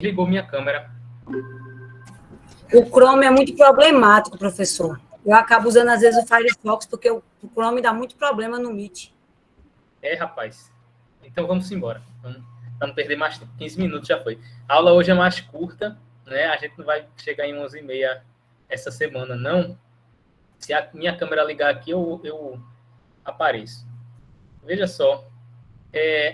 Ligou minha câmera. O Chrome é muito problemático, professor. Eu acabo usando, às vezes, o Firefox, porque o Chrome dá muito problema no Meet. Rapaz. Então, vamos embora. Para não perder mais tempo. 15 minutos já foi. A aula hoje é mais curta, né? A gente não vai chegar em 11h30 essa semana, não. Se a minha câmera ligar aqui, eu apareço. Veja só.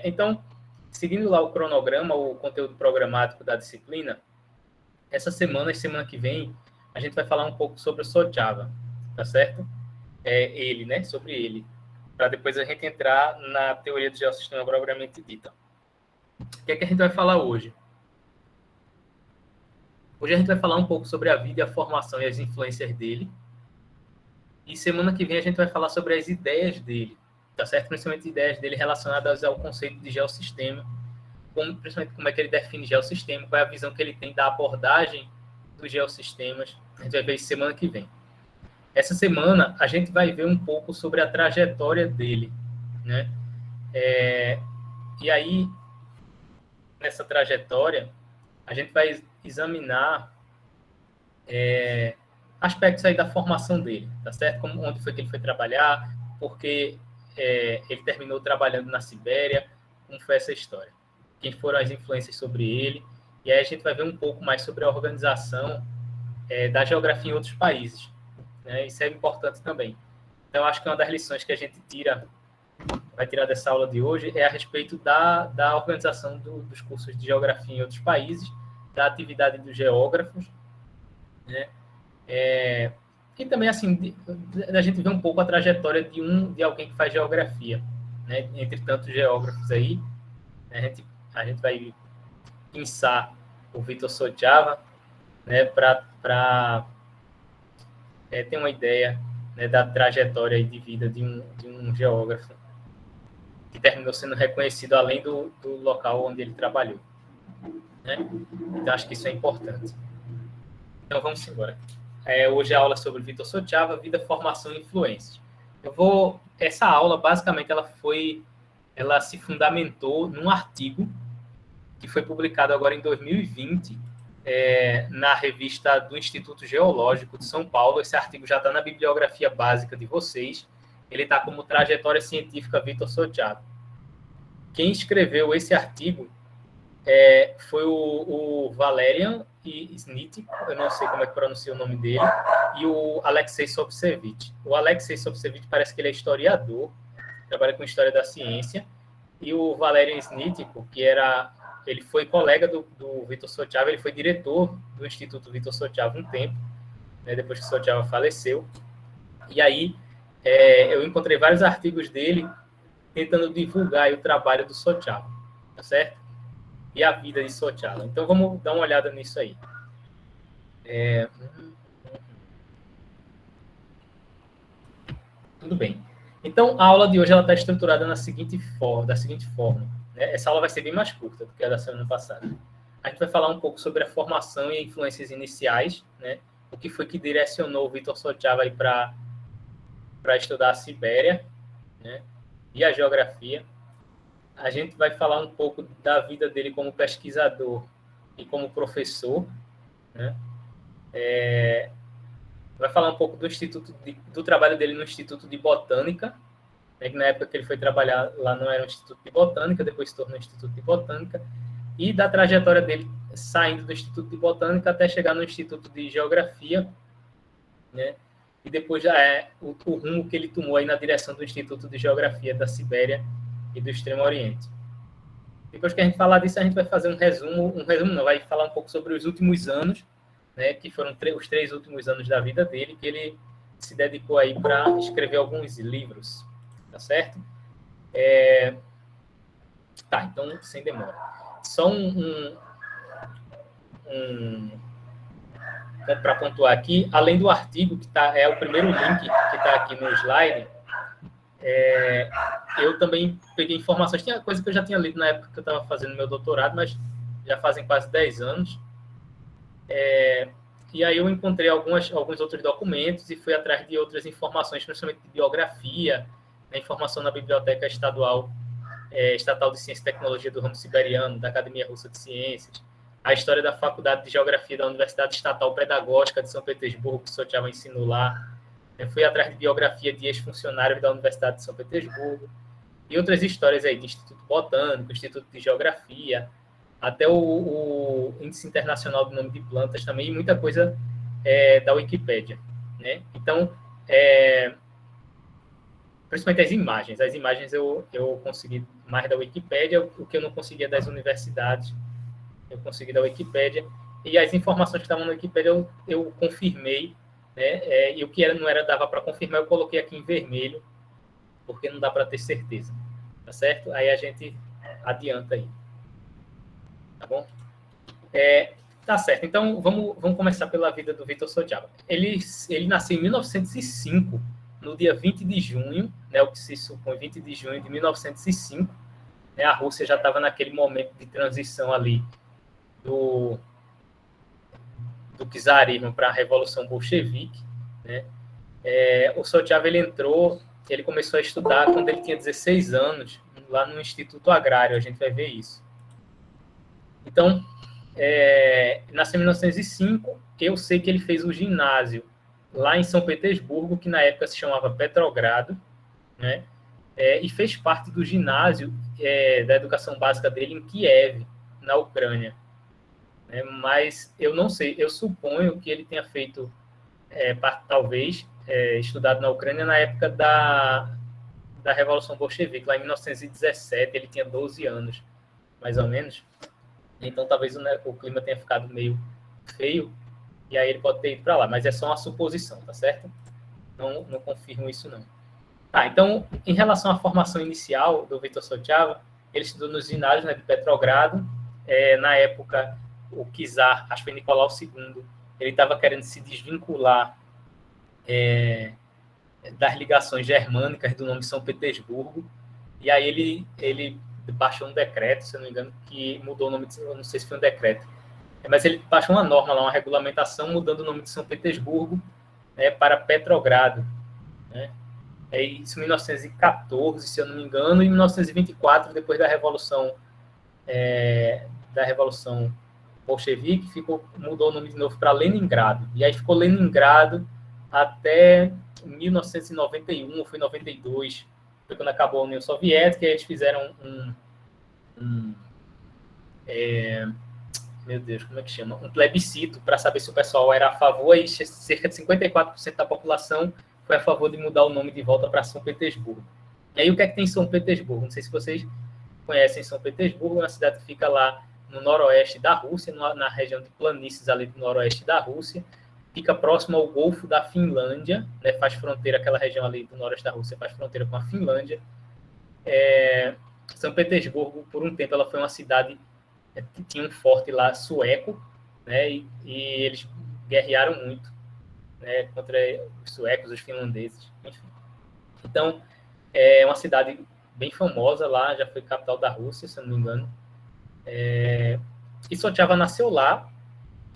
Então, seguindo lá o cronograma, o conteúdo programático da disciplina, essa semana e semana que vem, a gente vai falar um pouco sobre o SOJava, tá certo? Ele, né? Sobre ele. Para depois a gente entrar na teoria do geossistema propriamente dita. O que é que a gente vai falar hoje? Hoje a gente vai falar um pouco sobre a vida, a formação e as influências dele. E semana que vem a gente vai falar sobre as ideias dele, tá certo? Principalmente ideias dele relacionadas ao conceito de geossistema, principalmente como é que ele define geossistema, qual é a visão que ele tem da abordagem dos geossistemas. A gente vai ver isso semana que vem. Essa semana a gente vai ver um pouco sobre a trajetória dele, né? E aí, nessa trajetória, a gente vai examinar aspectos aí da formação dele, tá certo? Onde foi que ele foi trabalhar, porque ele terminou trabalhando na Sibéria, como foi essa história. Quem foram as influências sobre ele, e aí a gente vai ver um pouco mais sobre a organização da geografia em outros países, né? Isso é importante também. Então, acho que uma das lições que a gente vai tirar dessa aula de hoje é a respeito da organização dos cursos de geografia em outros países, da atividade dos geógrafos, né? E também, assim, da gente ver um pouco a trajetória de alguém que faz geografia, né? Entre tantos geógrafos aí, né? A gente vai pensar o Vitor SOJava, né? Para ter uma ideia, né, da trajetória de vida de um geógrafo que terminou sendo reconhecido além do local onde ele trabalhou, né? Então, acho que isso é importante. Então, vamos embora. Hoje a aula é sobre Vitor SOJava, vida, formação e influências. Essa aula, basicamente, ela se fundamentou num artigo que foi publicado agora em 2020 na revista do Instituto Geológico de São Paulo. Esse artigo já está na bibliografia básica de vocês. Ele está como Trajetória Científica Vitor SOJava. Quem escreveu esse artigo foi o Valerian Snitty, eu não sei como é que pronuncia o nome dele, e o Alexei Sobchevich. O Alexei Sobchevich parece que ele é historiador, trabalha com história da ciência, e o Valerian Snitty, ele foi colega do Vitor SOJava, ele foi diretor do Instituto Vitor SOJava um tempo, né, depois que SOJava faleceu. E aí eu encontrei vários artigos dele tentando divulgar o trabalho do SOJava, tá certo? E a vida de SOJava. Então, vamos dar uma olhada nisso aí. Tudo bem. Então, a aula de hoje está estruturada da seguinte forma. Né? Essa aula vai ser bem mais curta do que a da semana passada. A gente vai falar um pouco sobre a formação e influências iniciais, né? O que foi que direcionou o Vitor SOJava para estudar a Sibéria, né? E a geografia. A gente vai falar um pouco da vida dele como pesquisador e como professor, né? Vai falar um pouco do trabalho dele no Instituto de Botânica, né? Que na época que ele foi trabalhar lá não era um Instituto de Botânica, depois se tornou um Instituto de Botânica, e da trajetória dele saindo do Instituto de Botânica até chegar no Instituto de Geografia, né? E depois já o rumo que ele tomou aí na direção do Instituto de Geografia da Sibéria e do Extremo Oriente. Depois que a gente falar disso, a gente vai fazer um resumo não, vai falar um pouco sobre os últimos anos, né, que foram os 3 últimos anos da vida dele, que ele se dedicou aí para escrever alguns livros, tá certo? Então, sem demora. Só para pontuar aqui, além do artigo, que é o primeiro link que está aqui no slide, eu também peguei informações, tinha coisa que eu já tinha lido na época que eu estava fazendo meu doutorado, mas já fazem quase 10 anos. E aí eu encontrei alguns outros documentos e fui atrás de outras informações, principalmente de biografia, né, informação na Biblioteca Estatal de Ciência e Tecnologia do Ramo Siberiano, da Academia Russa de Ciências, a história da Faculdade de Geografia da Universidade Estatal Pedagógica de São Petersburgo, que o Sotiava ensinou lá. Fui atrás de biografia de ex-funcionários da Universidade de São Petersburgo e outras histórias aí de Instituto Botânico, Instituto de Geografia, até o Índice Internacional do Nome de Plantas também, e muita coisa da Wikipédia, né? Então, principalmente as imagens. As imagens eu consegui mais da Wikipédia, o que eu não conseguia das universidades, eu consegui da Wikipédia, e as informações que estavam na Wikipédia eu confirmei, né? E o que não era dava para confirmar, eu coloquei aqui em vermelho, porque não dá para ter certeza, tá certo? Aí a gente adianta aí, tá bom? Tá certo, então vamos começar pela vida do Vítor Sotiava. Ele nasceu em 1905, no dia 20 de junho, né, o que se supõe 20 de junho de 1905, né, a Rússia já estava naquele momento de transição ali do czarismo para a Revolução Bolchevique, né? O Sotiava, ele começou a estudar quando ele tinha 16 anos, lá no Instituto Agrário, a gente vai ver isso. Então, nasceu em 1905, eu sei que ele fez o ginásio lá em São Petersburgo, que na época se chamava Petrogrado, né? E fez parte do ginásio da educação básica dele em Kiev, na Ucrânia. Mas eu não sei, eu suponho que ele tenha feito, talvez, estudado na Ucrânia na época da Revolução Bolchevique, lá em 1917, ele tinha 12 anos, mais ou menos. Então, talvez o clima tenha ficado meio feio, e aí ele pode ter ido para lá, mas é só uma suposição, tá certo? Não confirmo isso, não. Então, em relação à formação inicial do Vítor Sotiava, ele estudou nos ginásios, né, de Petrogrado. Na época, o czar, acho que foi Nicolau II, ele estava querendo se desvincular das ligações germânicas do nome São Petersburgo, e aí ele baixou um decreto, se eu não me engano, que mudou o nome, eu não sei se foi um decreto, mas ele baixou uma norma lá, uma regulamentação, mudando o nome de São Petersburgo, né, para Petrogrado, né? Isso em 1914, se eu não me engano, e em 1924, depois da Revolução Bolchevique, mudou o nome de novo para Leningrado. E aí ficou Leningrado até 1991, ou foi 92, foi quando acabou a União Soviética, e eles fizeram meu Deus, como é que chama? Um plebiscito para saber se o pessoal era a favor, e cerca de 54% da população foi a favor de mudar o nome de volta para São Petersburgo. E aí, o que é que tem em São Petersburgo? Não sei se vocês conhecem São Petersburgo, é uma cidade que fica lá no noroeste da Rússia, na região de planícies ali do noroeste da Rússia, fica próximo ao Golfo da Finlândia, né, faz fronteira, aquela região ali do noroeste da Rússia faz fronteira com a Finlândia. São Petersburgo, por um tempo, ela foi uma cidade que tinha um forte lá sueco, né, e eles guerrearam muito, né, contra os suecos, os finlandeses, enfim. Então, é uma cidade bem famosa lá, já foi capital da Rússia, se eu não me engano. E Sotiava nasceu lá.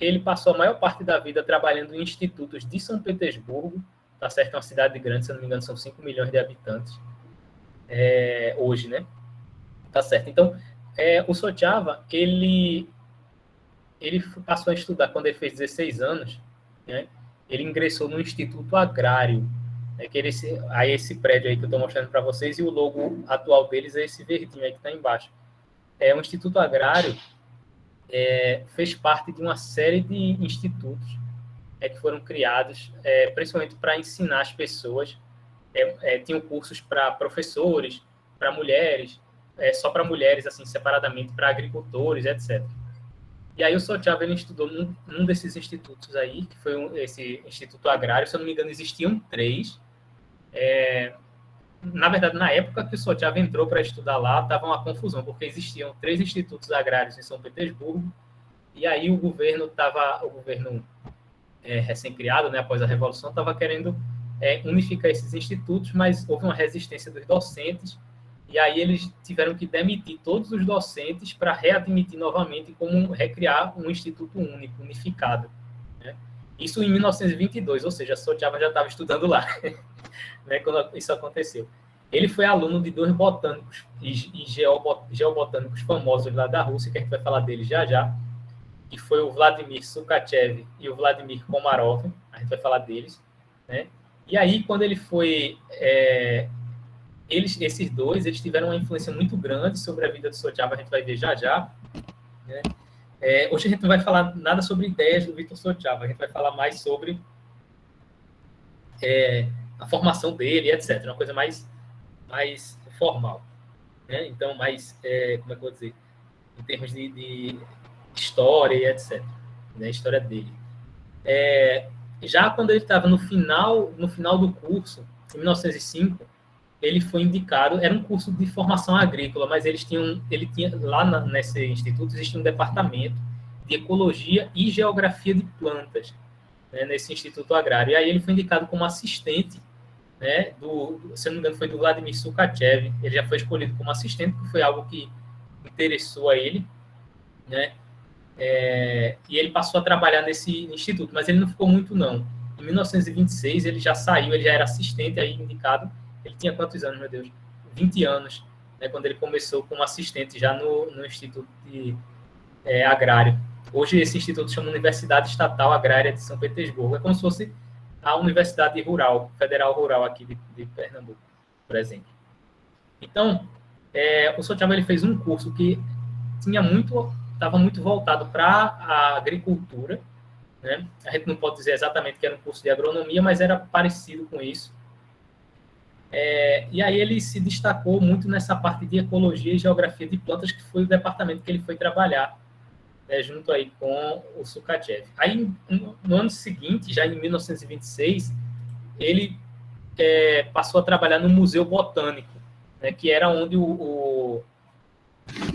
Ele passou a maior parte da vida trabalhando em institutos de São Petersburgo, tá certo? É uma cidade grande, se eu não me engano, são 5 milhões de habitantes hoje, né? Tá certo. Então, o Sotiava, ele passou a estudar quando ele fez 16 anos, né? Ele ingressou no Instituto Agrário, né? Que esse prédio aí que eu estou mostrando para vocês, e o logo atual deles é esse verdinho aí que está embaixo. O Instituto Agrário fez parte de uma série de institutos que foram criados, principalmente para ensinar as pessoas. Tinham cursos para professores, para mulheres, só para mulheres, assim, separadamente, para agricultores, etc. E aí o Sotiava, ele estudou num desses institutos aí, que foi esse Instituto Agrário. Se eu não me engano, existiam 3. Na verdade, na época que o Sotiava entrou para estudar lá, estava uma confusão, porque existiam 3 institutos agrários em São Petersburgo, e aí o governo recém-criado, né, após a Revolução, estava querendo unificar esses institutos, mas houve uma resistência dos docentes, e aí eles tiveram que demitir todos os docentes para readmitir novamente, como recriar um instituto único, unificado, né? Isso em 1922, ou seja, Sotiava já estava estudando lá, né, quando isso aconteceu. Ele foi aluno de 2 botânicos e geobotânicos famosos lá da Rússia, que a gente vai falar deles já já, que foi o Vladimir Sukachev e o Vladimir Komarov, a gente vai falar deles, né? E aí, quando ele foi... esses dois, eles tiveram uma influência muito grande sobre a vida do Sochava, a gente vai ver já já, né? Hoje a gente não vai falar nada sobre ideias do Victor Sochava, a gente vai falar mais sobre a formação dele, etc. Uma coisa mais formal, né? Então, mais, como é que eu vou dizer, em termos de história e etc. Né? A história dele. Já quando ele estava no final do curso, em 1905, ele foi indicado, era um curso de formação agrícola, mas ele tinha lá nesse instituto existia um departamento de ecologia e geografia de plantas, né, nesse instituto agrário. E aí ele foi indicado como assistente, né, se não me engano, foi do Vladimir Sukachev. Ele já foi escolhido como assistente, que foi algo que interessou a ele, né? E ele passou a trabalhar nesse instituto, mas ele não ficou muito, não. Em 1926, ele já saiu, ele já era assistente aí indicado. Ele tinha quantos anos, meu Deus? 20 anos, né, quando ele começou como assistente já no Instituto Agrário. Hoje, esse instituto chama Universidade Estatal Agrária de São Petersburgo. É como se fosse a Universidade Rural, Federal Rural aqui de Pernambuco, por exemplo. Então, o Sochava ele fez um curso que estava muito voltado para a agricultura, né? A gente não pode dizer exatamente que era um curso de agronomia, mas era parecido com isso. E aí ele se destacou muito nessa parte de ecologia e geografia de plantas, que foi o departamento que ele foi trabalhar, né, junto aí com o Sukachev. Aí, no ano seguinte, já em 1926, ele passou a trabalhar no Museu Botânico, né, que era onde o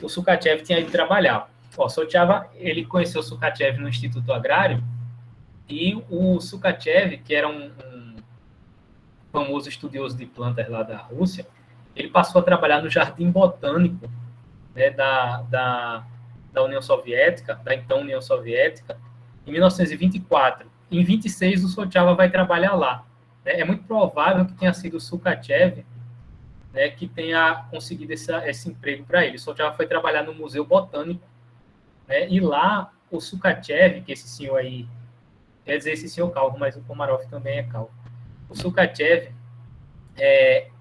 Sukachev tinha ido trabalhar. Sochava, ele conheceu o Sukachev no Instituto Agrário, e o Sukachev, que era um famoso estudioso de plantas lá da Rússia, ele passou a trabalhar no Jardim Botânico, né, da União Soviética, da então União Soviética, em 1924. Em 26, o Sochava vai trabalhar lá. É muito provável que tenha sido o Sukachev, né, que tenha conseguido esse emprego para ele. O Sochava foi trabalhar no Museu Botânico, né, e lá o Sukachev, que esse senhor aí, quer dizer esse senhor calvo, mas o Komarov também é calvo. O Sukachev,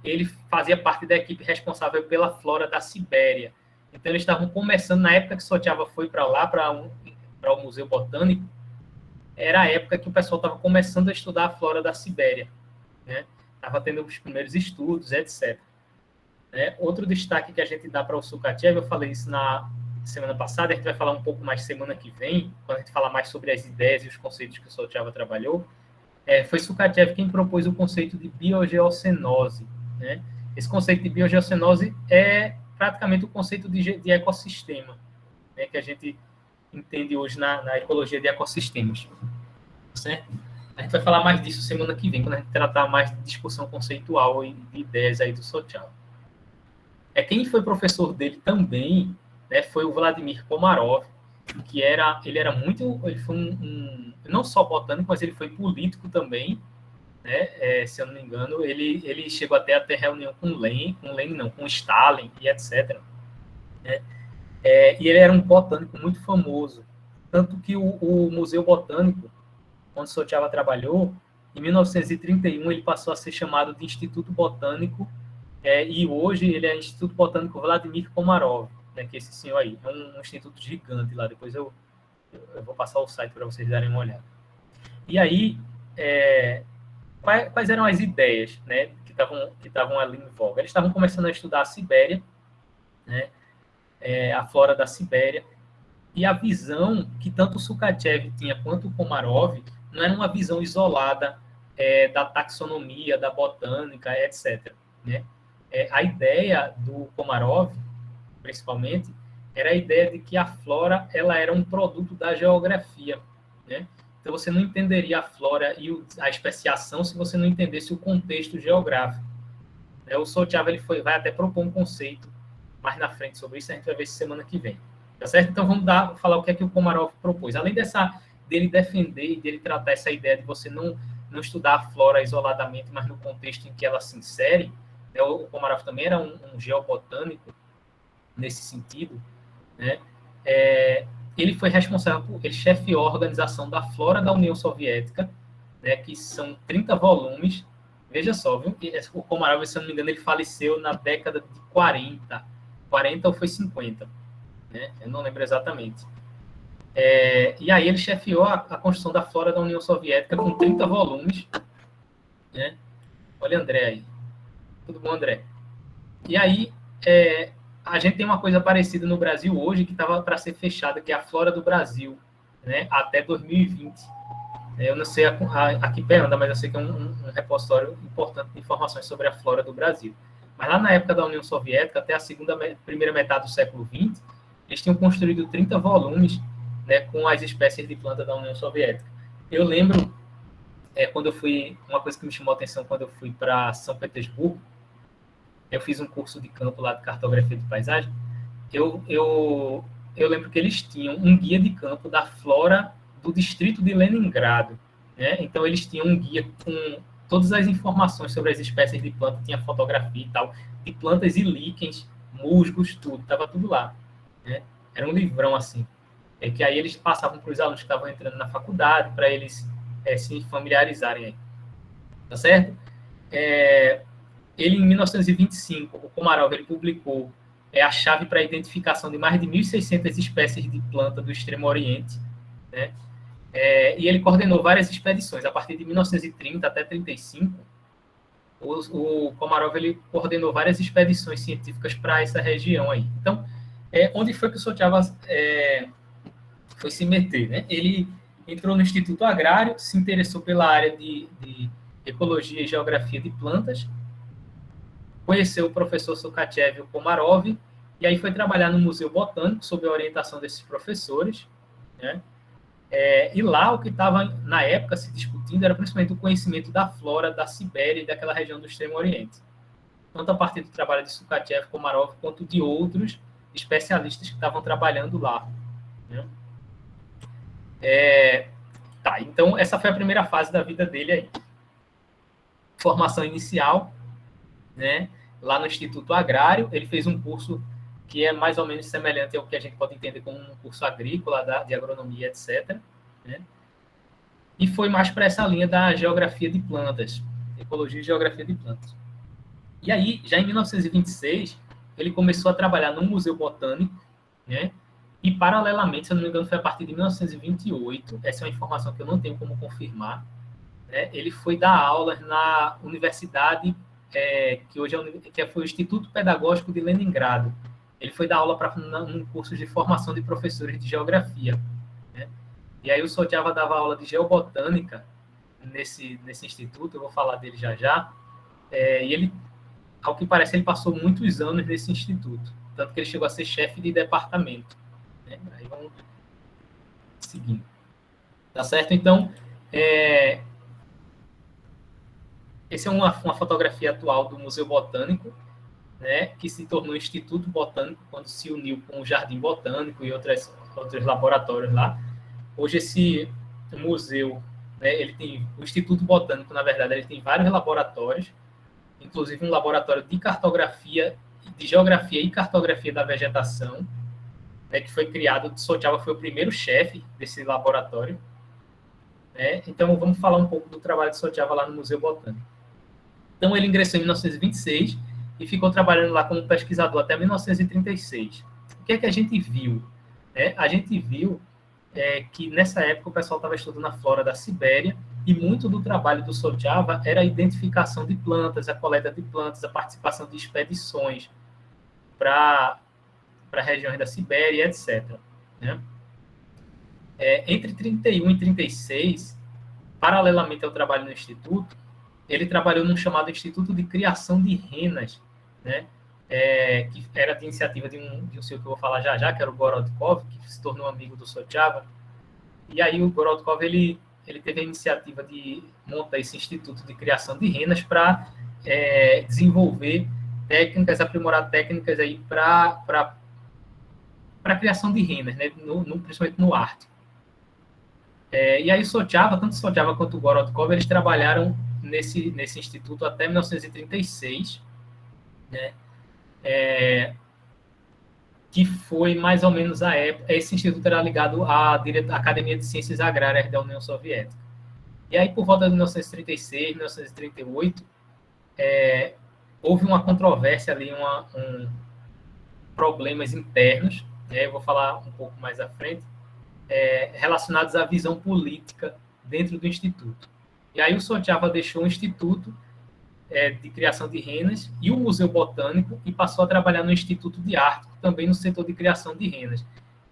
ele fazia parte da equipe responsável pela flora da Sibéria. Então, eles estavam começando, na época que Sochava foi para lá, para o Museu Botânico, era a época que o pessoal estava começando a estudar a flora da Sibéria, né? Estava tendo os primeiros estudos, etc. Outro destaque que a gente dá para o Sukachev, eu falei isso na semana passada, a gente vai falar um pouco mais semana que vem, quando a gente falar mais sobre as ideias e os conceitos que o Sochava trabalhou. Foi Sukachev quem propôs o conceito de biogeocenose, né? Esse conceito de biogeocenose é praticamente o conceito de ecossistema, né, que a gente entende hoje na ecologia de ecossistemas. Certo? A gente vai falar mais disso semana que vem, quando a gente tratar mais de discussão conceitual e de ideias aí do Sochava. Quem foi professor dele também, né, foi o Vladimir Komarov, que ele foi não só botânico, mas ele foi político também, né? Se eu não me engano, ele chegou até a ter reunião com Stalin e etc. Né? E ele era um botânico muito famoso, tanto que o Museu Botânico, onde Sochava trabalhou, em 1931 ele passou a ser chamado de Instituto Botânico, e hoje ele é Instituto Botânico Vladimir Komarov, né, que é esse senhor aí, é um instituto gigante lá, depois eu vou passar o site para vocês darem uma olhada. E aí, quais eram as ideias, né, que estavam ali em voga? Eles estavam começando a estudar a Sibéria, né, a flora da Sibéria, e a visão que tanto o Sukachev tinha quanto o Komarov não era uma visão isolada da taxonomia, da botânica, etc. Né? A ideia do Komarov, principalmente, era a ideia de que a flora ela era um produto da geografia, né? Então, você não entenderia a flora e a especiação se você não entendesse o contexto geográfico. O Sochava vai até propor um conceito mais na frente sobre isso, a gente vai ver semana que vem. Tá certo? Então, vamos falar o que é que o Komarov propôs. Além dele defender e dele tratar essa ideia de você não estudar a flora isoladamente, mas no contexto em que ela se insere, né? O Komarov também era um geobotânico nesse sentido, né? ele foi responsável ele chefiou a organização da Flora da União Soviética, né, que são 30 volumes. Veja só, viu? O Komarov, se eu não me engano, ele faleceu na década de 40 ou foi 50, né? Eu não lembro exatamente. E aí ele chefiou a construção da Flora da União Soviética com 30 volumes, né? Olha André aí. Tudo bom, André? E aí, a gente tem uma coisa parecida no Brasil hoje, que estava para ser fechada, que é a Flora do Brasil, né? Até 2020. Eu não sei aqui perto, mas eu sei que é um repositório importante de informações sobre a flora do Brasil. Mas lá na época da União Soviética, até a primeira metade do século XX, eles tinham construído 30 volumes, né, com as espécies de planta da União Soviética. Eu lembro, quando eu fui, uma coisa que me chamou a atenção quando eu fui para São Petersburgo, eu fiz um curso de campo lá de cartografia de paisagem, eu lembro que eles tinham um guia de campo da flora do distrito de Leningrado, né? Então eles tinham um guia com todas as informações sobre as espécies de planta, tinha fotografia e tal, de plantas e líquens, musgos, tudo, estava tudo lá, né? Era um livrão assim, que aí eles passavam para os alunos que estavam entrando na faculdade, para eles se familiarizarem aí, tá certo? Ele, em 1925, o Komarov, ele publicou a chave para a identificação de mais de 1.600 espécies de planta do Extremo Oriente, né? E ele coordenou várias expedições. A partir de 1930 até 1935, o Komarov ele coordenou várias expedições científicas para essa região aí. Então, onde foi que o Sochava foi se meter, né? Ele entrou no Instituto Agrário, se interessou pela área de ecologia e geografia de plantas, conheceu o professor Sukachev e o Komarov, e aí foi trabalhar no Museu Botânico, sob a orientação desses professores, né? E lá o que estava, na época, se discutindo era principalmente o conhecimento da flora da Sibéria e daquela região do Extremo Oriente. Tanto a partir do trabalho de Sukachev, Komarov, quanto de outros especialistas que estavam trabalhando lá, né? Então, essa foi a primeira fase da vida dele aí. Formação inicial, né? Lá no Instituto Agrário, ele fez um curso que é mais ou menos semelhante ao que a gente pode entender como um curso agrícola, de agronomia, etc., né? E foi mais para essa linha da geografia de plantas, ecologia e geografia de plantas. E aí, já em 1926, ele começou a trabalhar no Museu Botânico, né? E, paralelamente, se eu não me engano, foi a partir de 1928, essa é uma informação que eu não tenho como confirmar, né? Ele foi dar aulas na universidade, que hoje foi o Instituto Pedagógico de Leningrado. Ele foi dar aula para um curso de formação de professores de geografia, né? E aí o Sochava dava aula de geobotânica nesse instituto, eu vou falar dele já. E ele, ao que parece, ele passou muitos anos nesse instituto, tanto que ele chegou a ser chefe de departamento, né? Aí vamos seguindo. Tá certo? Então, essa é uma fotografia atual do Museu Botânico, né, que se tornou Instituto Botânico quando se uniu com o Jardim Botânico e outros laboratórios lá. Hoje esse museu, né, ele tem o Instituto Botânico, na verdade, ele tem vários laboratórios, inclusive um laboratório de cartografia, de geografia e cartografia da vegetação, né, que foi criado. Sochava foi o primeiro chefe desse laboratório, né? Então vamos falar um pouco do trabalho de Sochava lá no Museu Botânico. Então ele ingressou em 1926 e ficou trabalhando lá como pesquisador até 1936. O que é que a gente viu? A gente viu que nessa época o pessoal estava estudando a flora da Sibéria e muito do trabalho do Sochava era a identificação de plantas, a coleta de plantas, a participação de expedições para regiões da Sibéria, etc., né? Entre 31 e 36, paralelamente ao trabalho no Instituto, ele trabalhou num chamado Instituto de Criação de Renas, né? Que era de iniciativa de um senhor que eu vou falar já, que era o Gorodkov, que se tornou amigo do Sochava. E aí o Gorodkov, ele teve a iniciativa de montar esse Instituto de Criação de Renas para desenvolver técnicas, aprimorar técnicas aí para a criação de renas, né? Principalmente no Ártico. E aí tanto Sochava quanto o Gorodkov, eles trabalharam nesse instituto até 1936, né? que foi mais ou menos a época. Esse instituto era ligado à Academia de Ciências Agrárias da União Soviética. E aí, por volta de 1936, 1938, houve uma controvérsia ali, problemas internos, eu vou falar um pouco mais à frente, relacionados à visão política dentro do Instituto. E aí o Sochava deixou o Instituto de Criação de Renas e o Museu Botânico e passou a trabalhar no Instituto de Ártico, também no setor de criação de renas.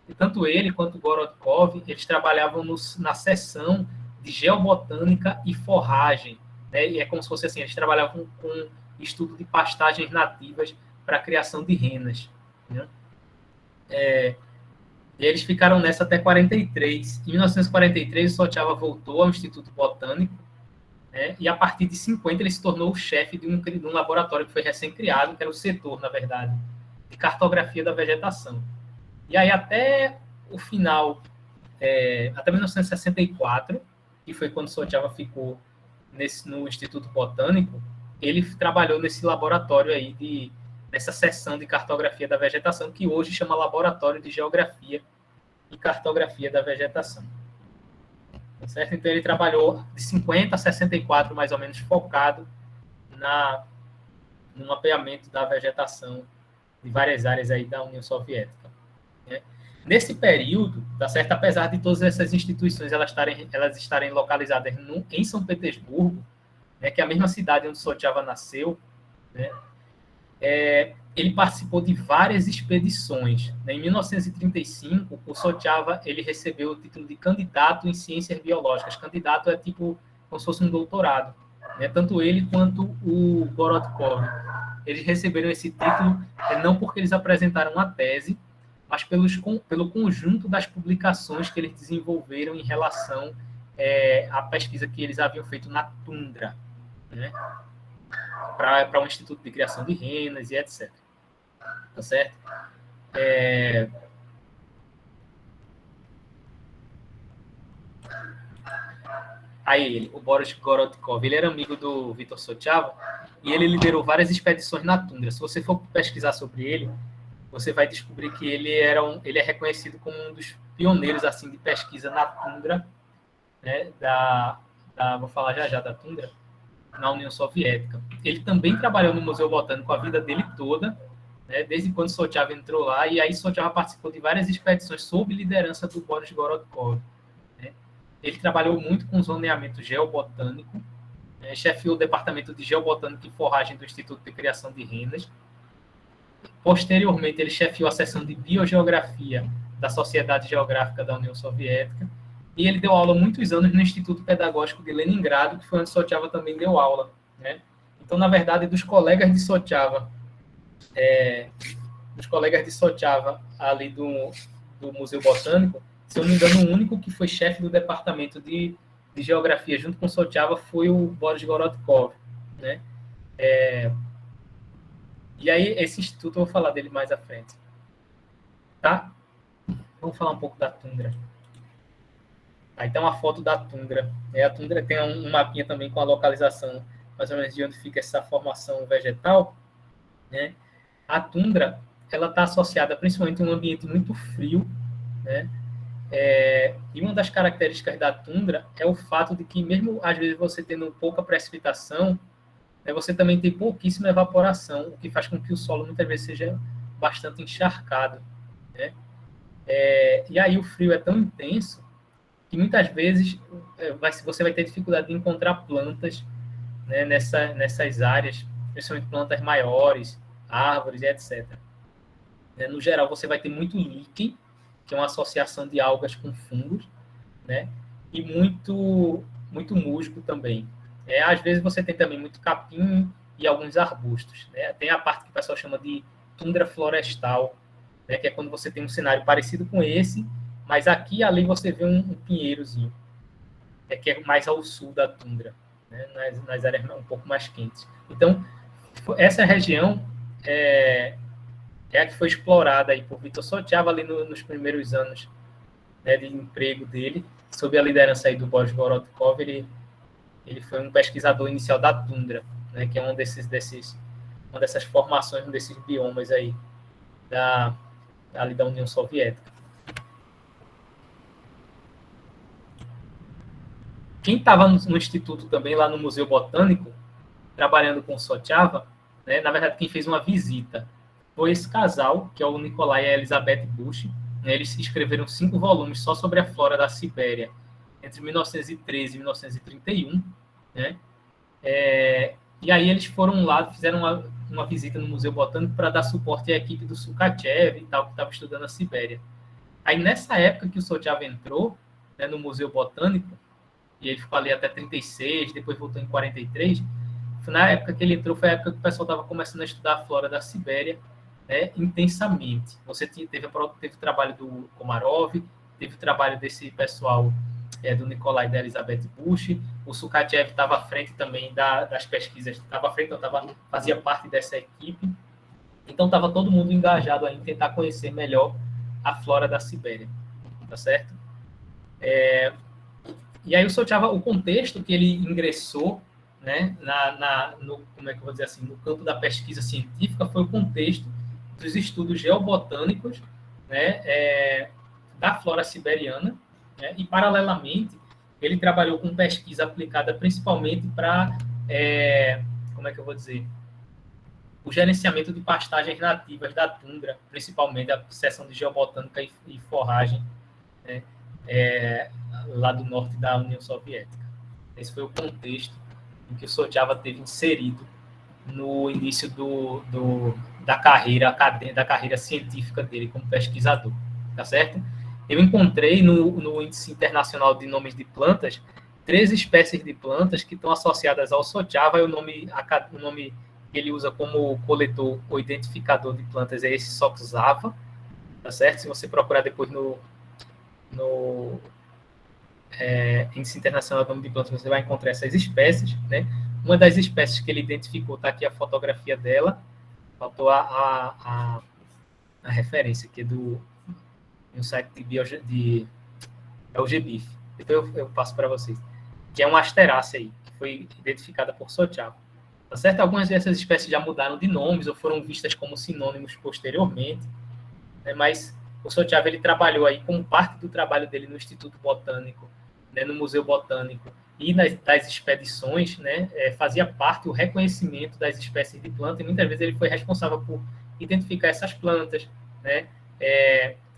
E tanto ele quanto o Gorodkov, eles trabalhavam na seção de geobotânica e forragem, né? E é como se fosse assim, eles trabalhavam com estudo de pastagens nativas para a criação de renas, né? E eles ficaram nessa até 43. Em 1943, o Sochava voltou ao Instituto Botânico, né? E a partir de 50 ele se tornou o chefe de um laboratório que foi recém-criado, que era o setor, na verdade, de cartografia da vegetação. E aí até o final, até 1964, que foi quando o Sochava ficou no Instituto Botânico, ele trabalhou nesse laboratório aí, nessa seção de cartografia da vegetação, que hoje chama Laboratório de Geografia e Cartografia da Vegetação. Certo? Então, ele trabalhou de 50 a 64, mais ou menos, focado no mapeamento da vegetação de várias áreas aí da União Soviética, né? Nesse período, tá certo? Apesar de todas essas instituições elas estarem localizadas em São Petersburgo, né, que é a mesma cidade onde Sochava nasceu, né, ele participou de várias expedições, né? Em 1935, o Sochava ele recebeu o título de candidato em ciências biológicas. Candidato é tipo como se fosse um doutorado, né? Tanto ele quanto o Gorodkov. Eles receberam esse título não porque eles apresentaram uma tese, mas pelo conjunto das publicações que eles desenvolveram em relação à pesquisa que eles haviam feito na tundra, né? Para um instituto de criação de renas e etc. Tá certo? Aí o Boris Gorodkov, ele era amigo do Vitor Sochava e ele liderou várias expedições na tundra. Se você for pesquisar sobre ele, você vai descobrir que ele é reconhecido como um dos pioneiros assim de pesquisa na tundra, né? Vou falar já da tundra, na União Soviética. Ele também trabalhou no Museu Botânico a vida dele toda, né? Desde quando Sochava entrou lá, e aí Sochava participou de várias expedições sob liderança do Boris Gorodkov, né? Ele trabalhou muito com zoneamento geobotânico, né? Chefiou o Departamento de Geobotânica e Forragem do Instituto de Criação de Renas. Posteriormente, ele chefiou a seção de Biogeografia da Sociedade Geográfica da União Soviética, e ele deu aula muitos anos no Instituto Pedagógico de Leningrado, que foi onde Sochava também deu aula, né? Então, na verdade, dos colegas de Sochava ali do Museu Botânico, se eu não me engano, o único que foi chefe do departamento de Geografia junto com Sochava foi o Boris Gorodkov, né? E aí, esse instituto, eu vou falar dele mais à frente. Tá? Vamos falar um pouco da tundra. Aí tem uma foto da tundra. A tundra tem um mapinha também com a localização, mais ou menos, de onde fica essa formação vegetal, né? A tundra, ela está associada principalmente a um ambiente muito frio, né? E uma das características da tundra é o fato de que, mesmo às vezes você tendo pouca precipitação, né, você também tem pouquíssima evaporação, o que faz com que o solo muitas vezes seja bastante encharcado, né? E aí o frio é tão intenso que muitas vezes você vai ter dificuldade de encontrar plantas, né, nessas áreas, principalmente plantas maiores, árvores e etc. No geral, você vai ter muito líquen, que é uma associação de algas com fungos, né? E muito musgo também. Às vezes você tem também muito capim e alguns arbustos, né? Tem a parte que o pessoal chama de tundra florestal, né? Que é quando você tem um cenário parecido com esse, mas aqui e ali você vê um pinheirozinho, que é mais ao sul da tundra, né? Nas áreas um pouco mais quentes. Então, essa região é a que foi explorada aí por Vitor Sochava ali nos primeiros anos, né, de emprego dele, sob a liderança aí do Boris Gorodkov. Ele foi um pesquisador inicial da tundra, né, que é uma dessas formações, um desses biomas aí da ali da União Soviética. Quem estava no instituto também, lá no Museu Botânico, trabalhando com Sochava, né, na verdade, quem fez uma visita foi esse casal, que é o Nikolai e a Elizabeth Bush. Né, eles escreveram 5 volumes só sobre a flora da Sibéria, entre 1913 e 1931. Né? E aí eles foram lá, fizeram uma visita no Museu Botânico para dar suporte à equipe do Sukachev e tal, que estava estudando a Sibéria. Aí, nessa época que o Sochava entrou, né, no Museu Botânico, e ele ficou ali até 36, depois voltou em 43, na época que ele entrou, foi a época que o pessoal estava começando a estudar a flora da Sibéria, né, intensamente. Você teve o trabalho do Komarov, teve o trabalho desse pessoal do Nikolai e da Elizabeth Bush, o Sukachev estava à frente também das pesquisas, fazia parte dessa equipe, então estava todo mundo engajado em tentar conhecer melhor a flora da Sibéria, tá certo? E aí o Sochava, o contexto que ele ingressou, né, como é que eu vou dizer assim, no campo da pesquisa científica, foi o contexto dos estudos geobotânicos, né, da flora siberiana, né, e paralelamente ele trabalhou com pesquisa aplicada principalmente para, como é que eu vou dizer, o gerenciamento de pastagens nativas da tundra, principalmente a seção de geobotânica e forragem, né, lá do norte da União Soviética. Esse foi o contexto em que o Sochava teve inserido no início da carreira científica dele como pesquisador, tá certo? Eu encontrei no Índice Internacional de Nomes de Plantas 13 espécies de plantas que estão associadas ao Sochava, e o nome que ele usa como coletor ou identificador de plantas é esse Soxava, tá certo? Se você procurar depois no Índice Internacional de Nome de Plantas, você vai encontrar essas espécies, né? Uma das espécies que ele identificou, está aqui a fotografia dela, faltou a referência aqui do site é o GBIF. Depois eu passo para vocês. Que é uma asterácea aí, que foi identificada por Sochava. Tá certo? Algumas dessas espécies já mudaram de nomes ou foram vistas como sinônimos posteriormente, né? Mas o Sochava, ele trabalhou aí como parte do trabalho dele no Instituto Botânico, né, no Museu Botânico e das expedições, né, fazia parte o reconhecimento das espécies de plantas, e muitas vezes ele foi responsável por identificar essas plantas, né,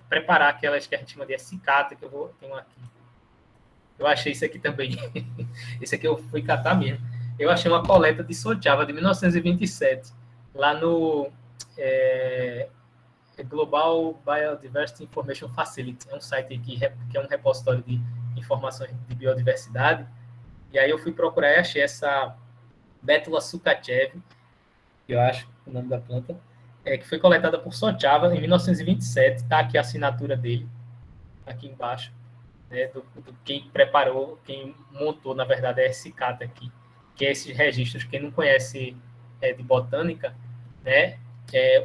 preparar aquelas que a gente chama de cicata, que tenho aqui. Eu achei isso aqui também. Esse aqui eu fui catar mesmo. Eu achei uma coleta de Sochava de 1927, lá no Global Biodiversity Information Facility. É um site que é um repositório de informações de biodiversidade. E aí eu fui procurar e achei essa Betula Sukachev, que eu acho o nome da planta, que foi coletada por Sochava em 1927. Está aqui a assinatura dele, aqui embaixo, né, do quem preparou, quem montou, na verdade, é esse cata aqui, que é esses registros. Quem não conhece de botânica, né,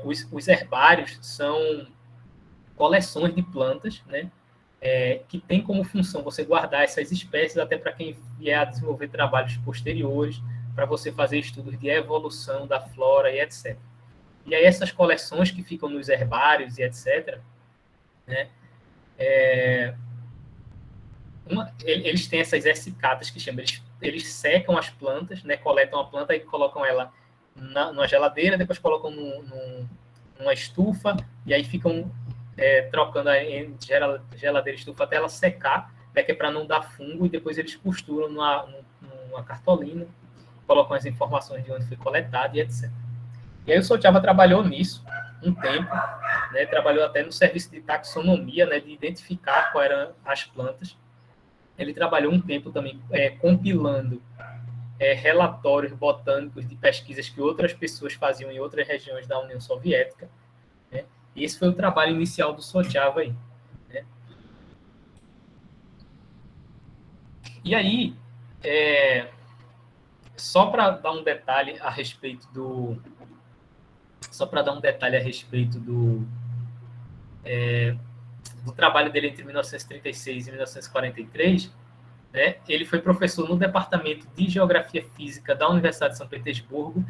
os herbários são coleções de plantas, né, que tem como função você guardar essas espécies até para quem vier a desenvolver trabalhos posteriores, para você fazer estudos de evolução da flora e etc. E aí essas coleções que ficam nos herbários e etc., né, eles têm essas essicatas que chamam, eles secam as plantas, né, coletam a planta e colocam ela numa geladeira, depois colocam numa estufa, e aí ficam trocando entre geladeira e estufa até ela secar, né, que é para não dar fungo, e depois eles costuram numa cartolina, colocam as informações de onde foi coletado e etc. E aí o Sochava trabalhou nisso um tempo, né, trabalhou até no serviço de taxonomia, né, de identificar quais eram as plantas. Ele trabalhou um tempo também compilando relatórios botânicos de pesquisas que outras pessoas faziam em outras regiões da União Soviética, né? E esse foi o trabalho inicial do Sochava aí, né? E aí, só para dar um detalhe a respeito do trabalho dele entre 1936 e 1943, né, ele foi professor no Departamento de Geografia Física da Universidade de São Petersburgo,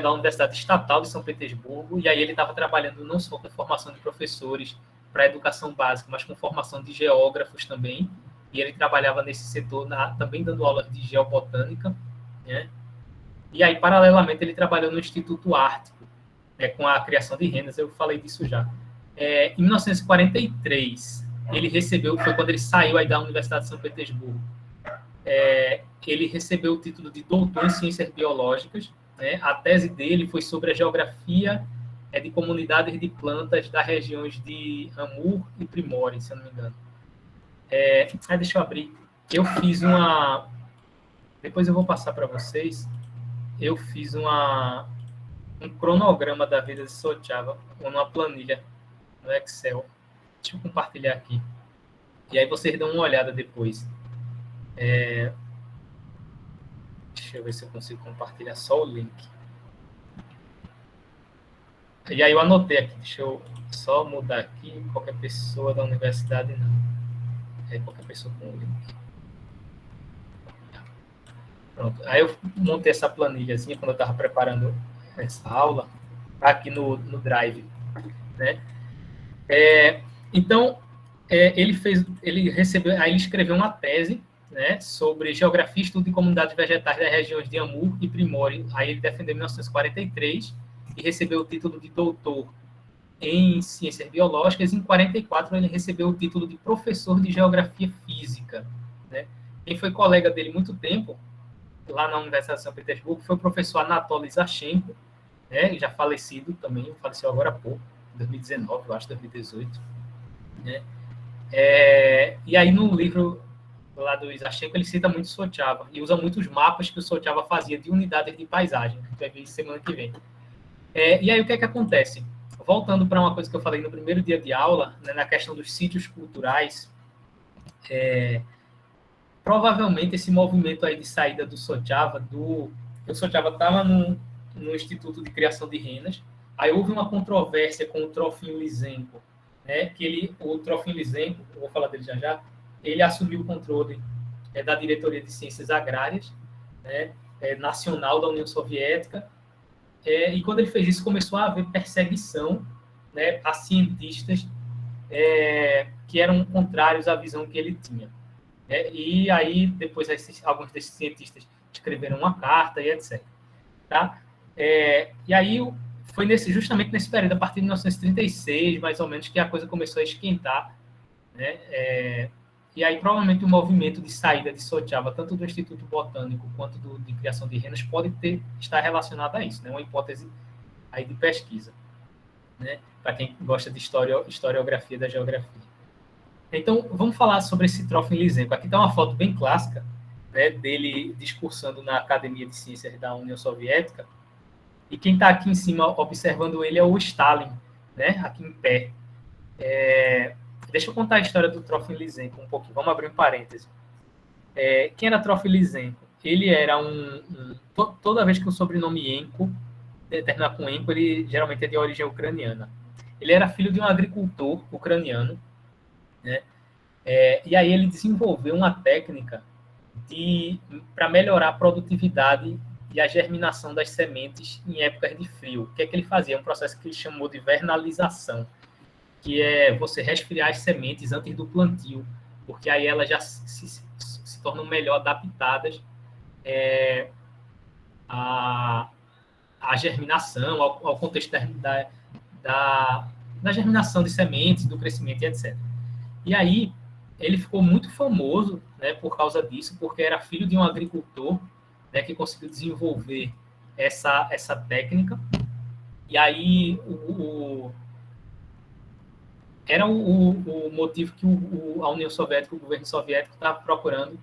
da Universidade Estatal de São Petersburgo, e aí ele estava trabalhando não só com formação de professores para a educação básica, mas com formação de geógrafos também, e ele trabalhava nesse setor também dando aulas de geobotânica, né? E aí, paralelamente, ele trabalhou no Instituto Ártico, né, com a criação de renas, eu falei disso já. Em 1943, ele recebeu, foi quando ele saiu aí da Universidade de São Petersburgo, ele recebeu o título de doutor em ciências biológicas, né? A tese dele foi sobre a geografia de comunidades de plantas das regiões de Amur e Primorje, se eu não me engano. Deixa eu abrir. Eu fiz uma... Depois eu vou passar para vocês. Eu fiz um cronograma da vida de Sochava, numa planilha no Excel. Deixa eu compartilhar aqui. E aí vocês dão uma olhada depois. Deixa eu ver se eu consigo compartilhar só o link. E aí eu anotei aqui. Deixa eu só mudar aqui. Qualquer pessoa da universidade, não. Qualquer pessoa com o link. Pronto. Aí eu montei essa planilhazinha quando eu estava preparando essa aula, aqui no Drive, né? Então, ele escreveu uma tese, né, sobre geografia e estudo de comunidades vegetais das regiões de Amur e Primorje. Aí ele defendeu em 1943 e recebeu o título de doutor em ciências biológicas. Em 1944 ele recebeu o título de professor de geografia física, né? Quem foi colega dele muito tempo lá na Universidade de São Petersburgo foi o professor Anatoly Zachenko, né, já falecido também, faleceu agora há pouco, em 2019, eu acho, 2018. Né? E aí no livro lá do Zachenko ele cita muito Sochava e usa muitos mapas que o Sochava fazia de unidades de paisagem, que vai ver isso semana que vem. E aí o que é que acontece? Voltando para uma coisa que eu falei no primeiro dia de aula, né, na questão dos sítios culturais, provavelmente esse movimento aí de saída do Sochava, o Sochava estava no Instituto de Criação de Renas, aí houve uma controvérsia com o Trofim Lysenko, né, o Trofim Lysenko, eu vou falar dele já, ele assumiu o controle da Diretoria de Ciências Agrárias, né, nacional da União Soviética, e quando ele fez isso, começou a haver perseguição, né, a cientistas que eram contrários à visão que ele tinha. E aí, depois, alguns desses cientistas escreveram uma carta e etc. Tá? E aí, foi justamente nesse período, a partir de 1936, mais ou menos, que a coisa começou a esquentar. Né? E aí, provavelmente, o movimento de saída de Sochava, tanto do Instituto Botânico quanto de Criação de Renas, pode estar relacionado a isso, né? Uma hipótese aí de pesquisa, né? Para quem gosta de historiografia da geografia. Então, vamos falar sobre esse Trofim Lysenko. Aqui está uma foto bem clássica, né, dele discursando na Academia de Ciências da União Soviética. E quem está aqui em cima observando ele é o Stalin, né, aqui em pé. Deixa eu contar a história do Trofim Lysenko um pouquinho. Vamos abrir um parêntese. Quem era Trofim Lysenko? Ele era toda vez que o sobrenome Enko terminar com Enko, ele geralmente é de origem ucraniana. Ele era filho de um agricultor ucraniano, né? E aí ele desenvolveu uma técnica para melhorar a produtividade e a germinação das sementes em épocas de frio. O que é que ele fazia? Um processo que ele chamou de vernalização, que é você resfriar as sementes antes do plantio, porque aí elas já se tornam melhor adaptadas à germinação, ao contexto da germinação de sementes, do crescimento e etc. E aí, ele ficou muito famoso, né, por causa disso, porque era filho de um agricultor, né, que conseguiu desenvolver essa técnica. E aí, era o motivo que a União Soviética, o governo soviético, estava procurando.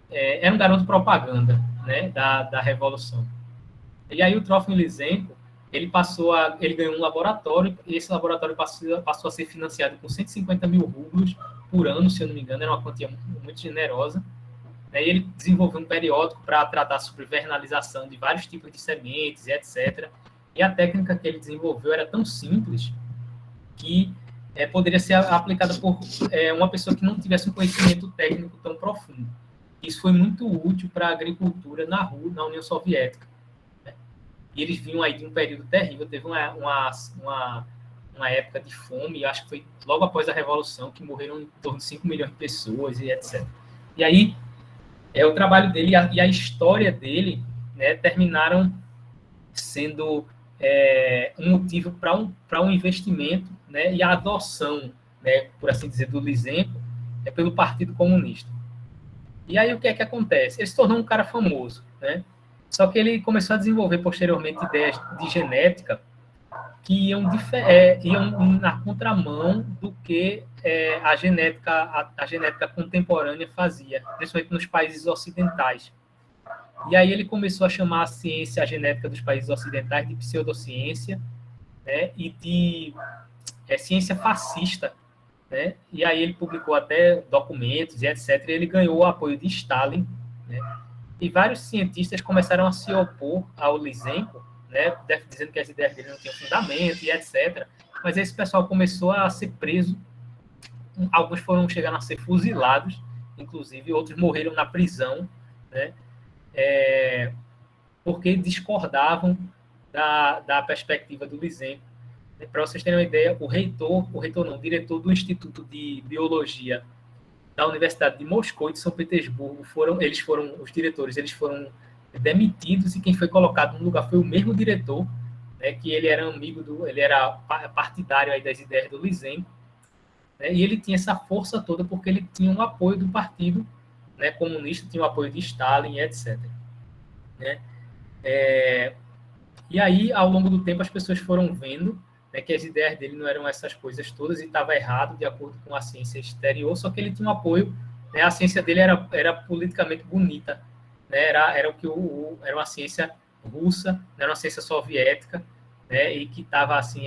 Era um garoto propaganda, né, da Revolução. E aí, o Trofim Lysenko, ele ganhou um laboratório, e esse laboratório passou a ser financiado com 150 mil rublos por ano, se eu não me engano, era uma quantia muito generosa. E ele desenvolveu um periódico para tratar sobre vernalização de vários tipos de sementes e etc. E a técnica que ele desenvolveu era tão simples que poderia ser aplicada por uma pessoa que não tivesse um conhecimento técnico tão profundo. Isso foi muito útil para a agricultura na União Soviética. Né? e eles vinham aí de um período terrível. Teve uma época de fome, acho que foi logo após a Revolução, que morreram em torno de 5 milhões de pessoas e etc. E aí, o trabalho dele e a história dele, né, terminaram sendo um motivo para um investimento, né, e a adoção, né, por assim dizer, do Lysenko pelo Partido Comunista. E aí o que é que acontece? Ele se tornou um cara famoso, né? Só que ele começou a desenvolver posteriormente ideias de genética que iam na contramão do que a genética contemporânea fazia, principalmente nos países ocidentais. E aí ele começou a chamar a genética dos países ocidentais de pseudociência, né, e de ciência fascista, né? E aí ele publicou até documentos e etc. E ele ganhou o apoio de Stalin, né? E vários cientistas começaram a se opor ao Lysenko, né, dizendo que as ideias dele não tinham fundamento e etc. Mas esse pessoal começou a ser preso. Alguns chegaram a ser fuzilados, inclusive outros morreram na prisão, né? Porque discordavam da perspectiva do Lysenko. Para vocês terem uma ideia, o diretor do Instituto de Biologia da Universidade de Moscou e de São Petersburgo, os diretores foram demitidos, e quem foi colocado no lugar foi o mesmo diretor, né, que ele era ele era partidário aí das ideias do Lysenko, né, e ele tinha essa força toda porque ele tinha um apoio do partido, né, comunista, tinha o apoio de Stalin, etc. Né? E aí, ao longo do tempo, as pessoas foram vendo, né, que as ideias dele não eram essas coisas todas e estava errado de acordo com a ciência exterior, só que ele tinha um apoio, né, a ciência dele era politicamente bonita, né, era uma ciência russa, era uma ciência soviética, né, e que estava assim,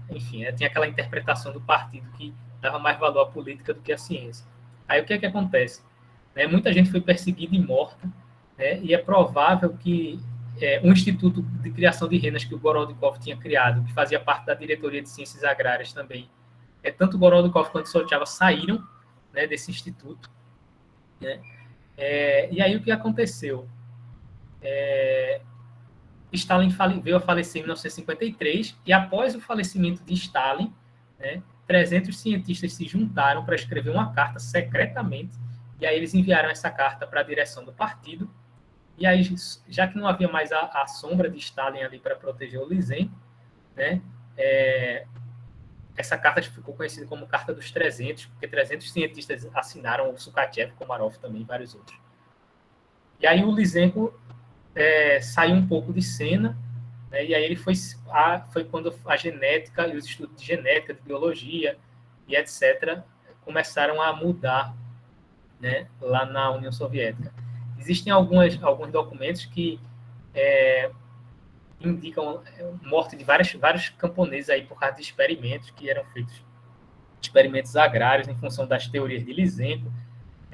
enfim, tinha aquela interpretação do partido que dava mais valor à política do que à ciência. Aí o que é que acontece? Né, muita gente foi perseguida e morta, né, e é provável que um instituto de criação de renas que o Gorodnikov tinha criado, que fazia parte da diretoria de ciências agrárias também, tanto o Gorodnikov quanto o Soltava saíram, né, desse instituto, né? E aí o que aconteceu? Stalin veio a falecer em 1953, e após o falecimento de Stalin, né, 300 cientistas se juntaram para escrever uma carta secretamente, e aí eles enviaram essa carta para a direção do partido. E aí, já que não havia mais a sombra de Stalin ali para proteger o Lysenko, né, essa carta ficou conhecida como Carta dos 300, porque 300 cientistas assinaram, o Sukachev, Komarov também, e vários outros. E aí o Lysenko saiu um pouco de cena, né, e aí ele foi quando a genética e os estudos de genética, de biologia e etc. começaram a mudar, né, lá na União Soviética. Existem alguns documentos que indicam morte de vários camponeses aí por causa de experimentos que eram feitos, experimentos agrários em função das teorias de Lysenko.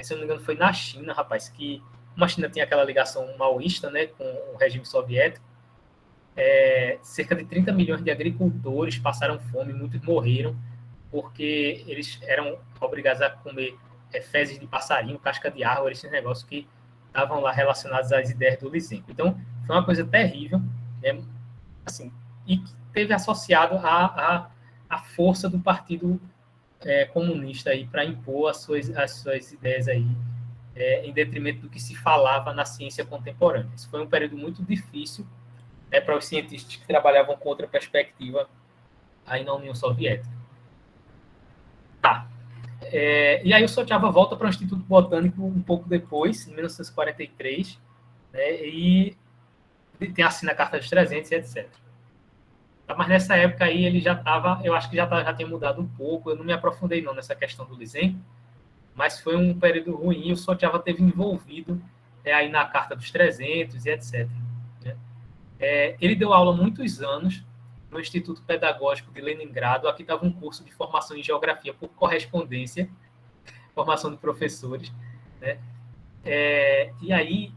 Se eu não me engano, foi na China, rapaz, que uma China tinha aquela ligação maoísta, né, com o regime soviético. Cerca de 30 milhões de agricultores passaram fome, muitos morreram, porque eles eram obrigados a comer fezes de passarinho, casca de árvore, esses negócios que estavam lá relacionados às ideias do Lysenko. Então, foi uma coisa terrível, né? Assim, e que teve associado à força do Partido Comunista para impor as suas ideias aí, em detrimento do que se falava na ciência contemporânea. Isso foi um período muito difícil, né, para os cientistas que trabalhavam com outra perspectiva aí na União Soviética. Tá. E aí o Soltava volta para o Instituto Botânico um pouco depois, em 1943, né, e assina a Carta dos 300 e etc. Mas nessa época aí ele já estava, eu acho que já tinha mudado um pouco, eu não me aprofundei não nessa questão do Lysenko, mas foi um período ruim, o Soltava teve envolvido aí na Carta dos 300 e etc. Né? Ele deu aula há muitos anos no Instituto Pedagógico de Leningrado. Aqui estava um curso de formação em geografia por correspondência, formação de professores, né? E aí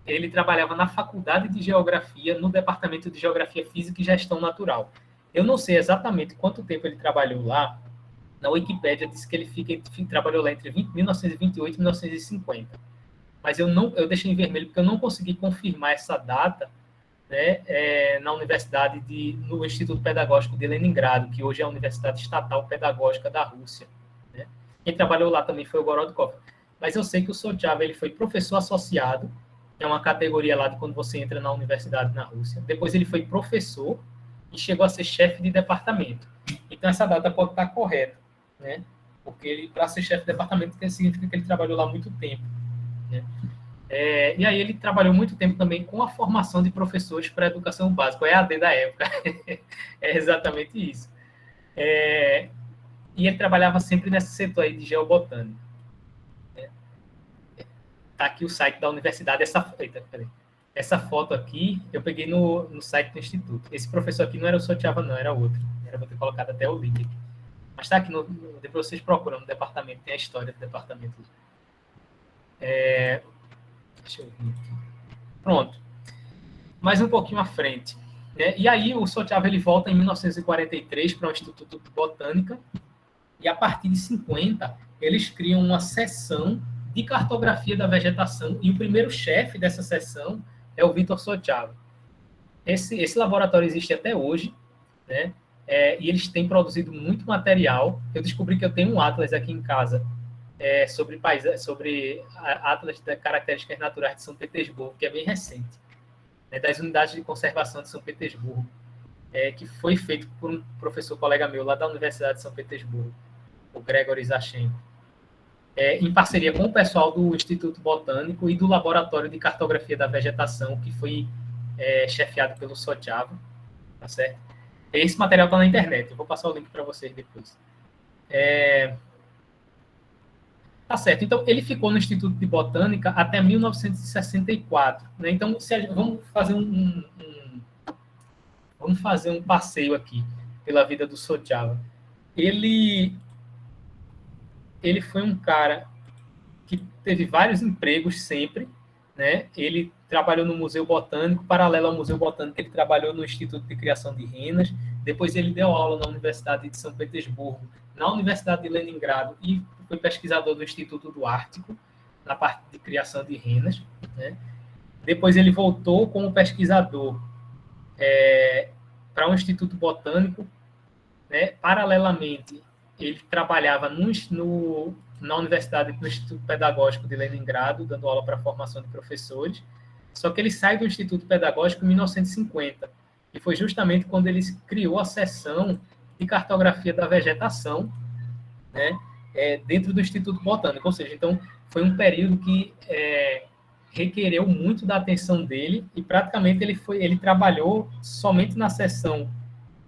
ele trabalhava na Faculdade de Geografia, no Departamento de Geografia Física e Gestão Natural. Eu não sei exatamente quanto tempo ele trabalhou lá. Na Wikipédia diz que ele trabalhou lá entre 1928 e 1950. Mas eu deixei em vermelho porque eu não consegui confirmar essa data, né, na universidade no Instituto Pedagógico de Leningrado, que hoje é a Universidade Estatal Pedagógica da Rússia, né? Quem trabalhou lá também foi o Gorodkov. Mas eu sei que o Sochava, ele foi professor associado, que é uma categoria lá de quando você entra na universidade na Rússia. Depois ele foi professor e chegou a ser chefe de departamento. Então essa data pode estar correta, né? Porque ele, para ser chefe de departamento, significa que ele trabalhou lá muito tempo, né? E aí ele trabalhou muito tempo também com a formação de professores para a educação básica, o EAD da época. É exatamente isso. E ele trabalhava sempre nesse setor aí de geobotânica. Está aqui o site da universidade. Essa foto aqui eu peguei no site do instituto. Esse professor aqui não era o Sochava, não, era outro. Vou ter colocado até o link aqui. Mas está aqui, depois vocês procuram no departamento, tem a história do departamento. Deixa eu ver aqui. Pronto. Mais um pouquinho à frente. E aí o Sochava, ele volta em 1943 para o Instituto de Botânica, e a partir de 50 eles criam uma seção de cartografia da vegetação, e o primeiro chefe dessa seção é o Vítor Sochava. Esse laboratório existe até hoje, né? E eles têm produzido muito material. Eu descobri que eu tenho um atlas aqui em casa sobre atlas de características naturais de São Petersburgo, que é bem recente, né, das unidades de conservação de São Petersburgo, que foi feito por um professor colega meu lá da Universidade de São Petersburgo, o Gregory Zachenko, em parceria com o pessoal do Instituto Botânico e do Laboratório de Cartografia da Vegetação, que foi chefiado pelo Sochava, tá certo? Esse material está na internet, eu vou passar o link para vocês depois. Tá certo, então ele ficou no Instituto de Botânica até 1964, né? Então, vamos fazer um passeio aqui pela vida do Sochava. Ele foi um cara que teve vários empregos sempre, né? Ele trabalhou no Museu Botânico, paralelo ao Museu Botânico, ele trabalhou no Instituto de Criação de Renas, depois ele deu aula na Universidade de São Petersburgo, na Universidade de Leningrado, e foi pesquisador do Instituto do Ártico, na parte de criação de renas, né? Depois ele voltou como pesquisador para um Instituto Botânico, né? Paralelamente, ele trabalhava na Universidade, no Instituto Pedagógico de Leningrado, dando aula para a formação de professores, só que ele sai do Instituto Pedagógico em 1950, e foi justamente quando ele criou a seção de cartografia da vegetação, né, dentro do Instituto Botânico. Ou seja, então, foi um período que requereu muito da atenção dele, e praticamente ele trabalhou somente na seção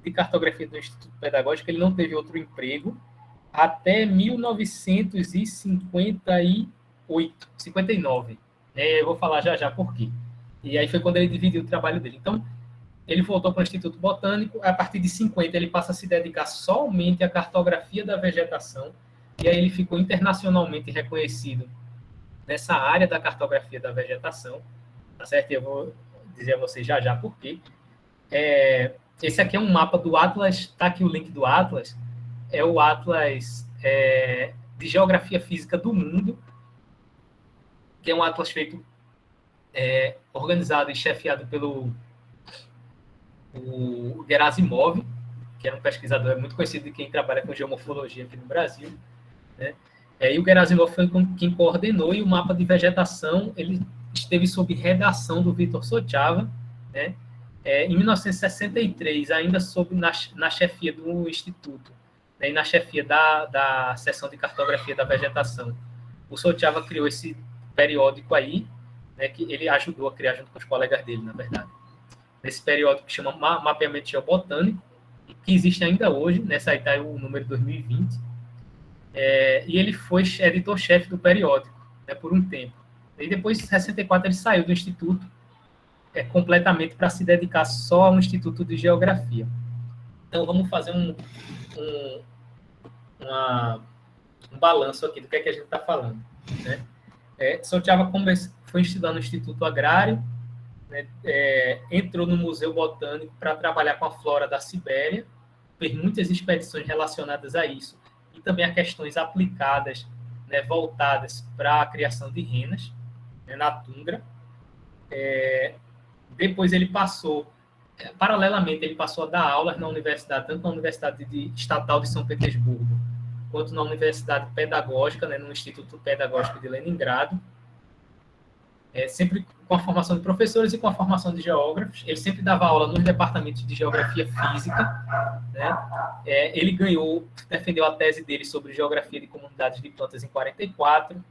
de cartografia do Instituto Pedagógico, ele não teve outro emprego, até 1959. Né? Eu vou falar já por quê. E aí foi quando ele dividiu o trabalho dele. Então, ele voltou para o Instituto Botânico, a partir de 50 ele passa a se dedicar somente à cartografia da vegetação, e aí ele ficou internacionalmente reconhecido nessa área da cartografia da vegetação, tá certo? Eu vou dizer a vocês já por quê. Esse aqui é um mapa do Atlas, está aqui o link do Atlas, é o Atlas de Geografia Física do Mundo, que é um atlas feito, organizado e chefiado pelo o Gerasimov, que era um pesquisador muito conhecido de quem trabalha com geomorfologia aqui no Brasil, né? E o Gerasimov foi quem coordenou, e o mapa de vegetação ele esteve sob redação do Vítor Sochava, né? Em 1963, ainda na chefia do Instituto, né? E na chefia da seção de cartografia da vegetação. O Sochava criou esse periódico aí, né, que ele ajudou a criar junto com os colegas dele, na verdade. Nesse periódico que chama Mapeamento Geobotânico, que existe ainda hoje, nessa aí está o número 2020, e ele foi editor-chefe do periódico, né, por um tempo. E depois, em 64, ele saiu do Instituto completamente para se dedicar só ao Instituto de Geografia. Então, vamos fazer um balanço aqui do que é que a gente está falando, né? Sochava foi estudar no Instituto Agrário, né, entrou no Museu Botânico para trabalhar com a flora da Sibéria, fez muitas expedições relacionadas a isso, e também a questões aplicadas, né, voltadas para a criação de renas, né, na tundra. Depois ele passou, paralelamente, ele passou a dar aulas na universidade, tanto na Universidade Estatal de São Petersburgo, quanto na Universidade Pedagógica, né, no Instituto Pedagógico de Leningrado, sempre com a formação de professores e com a formação de geógrafos. Ele sempre dava aula nos departamentos de geografia física, né? Ele defendeu a tese dele sobre geografia de comunidades de plantas em 44,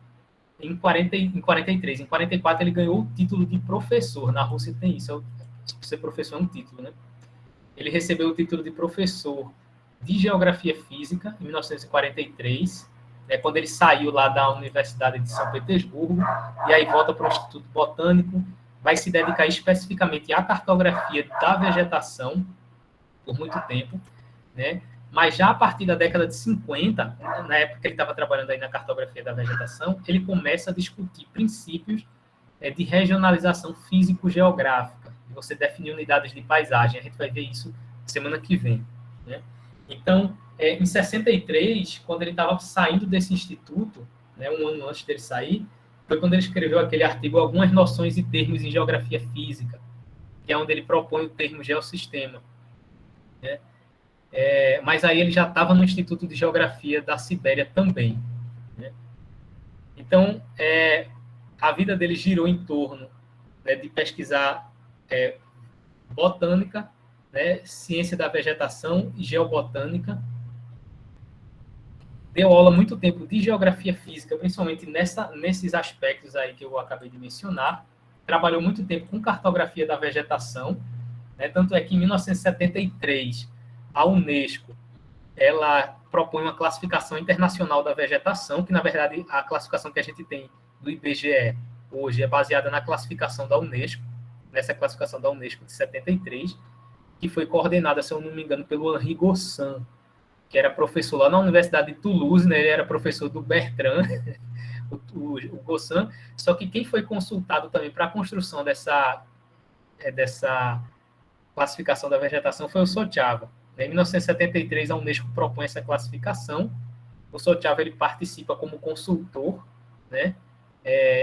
em 43. Em 44 ele ganhou o título de professor. Na Rússia tem isso, ser professor é um título, né? Ele recebeu o título de professor de geografia física em 1943, quando ele saiu lá da Universidade de São Petersburgo, e aí volta para o Instituto Botânico, vai se dedicar especificamente à cartografia da vegetação por muito tempo, né? Mas já a partir da década de 50, na época que ele estava trabalhando aí na cartografia da vegetação, ele começa a discutir princípios de regionalização físico-geográfica, de você definir unidades de paisagem. A gente vai ver isso semana que vem, né? Então, em 63, quando ele estava saindo desse instituto, né, um ano antes dele sair, foi quando ele escreveu aquele artigo Algumas Noções e Termos em Geografia Física, que é onde ele propõe o termo geossistema, né? Mas aí ele já estava no Instituto de Geografia da Sibéria também, né? Então, a vida dele girou em torno, né, de pesquisar botânica, né, ciência da vegetação e geobotânica. Deu aula muito tempo de geografia física, principalmente nesses aspectos aí que eu acabei de mencionar. Trabalhou muito tempo com cartografia da vegetação, né? Tanto é que em 1973 a Unesco ela propõe uma classificação internacional da vegetação, que na verdade a classificação que a gente tem do IBGE hoje é baseada na classificação da Unesco, nessa classificação da Unesco de 73, que foi coordenada, se eu não me engano, pelo Henri Gossan, que era professor lá na Universidade de Toulouse, né? Ele era professor do Bertrand, o Gossan, só que quem foi consultado também para a construção dessa classificação da vegetação foi o Sochava. Em 1973, a Unesco propõe essa classificação. O Sochava ele participa como consultor, né?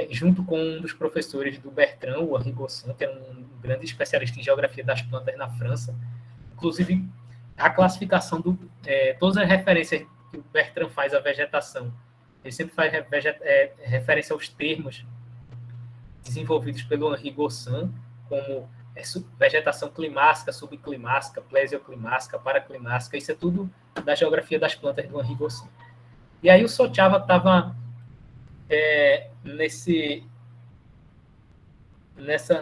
Junto com um dos professores do Bertrand, o Henri Gossan, que era um grande especialista em geografia das plantas na França. Inclusive, a classificação todas as referências que o Bertrand faz à vegetação, ele sempre faz referência aos termos desenvolvidos pelo Henri Gossan, como vegetação climática, subclimática, plesioclimática, paraclimática. Isso é tudo da geografia das plantas do Henri Gossan. E aí o Sochava estava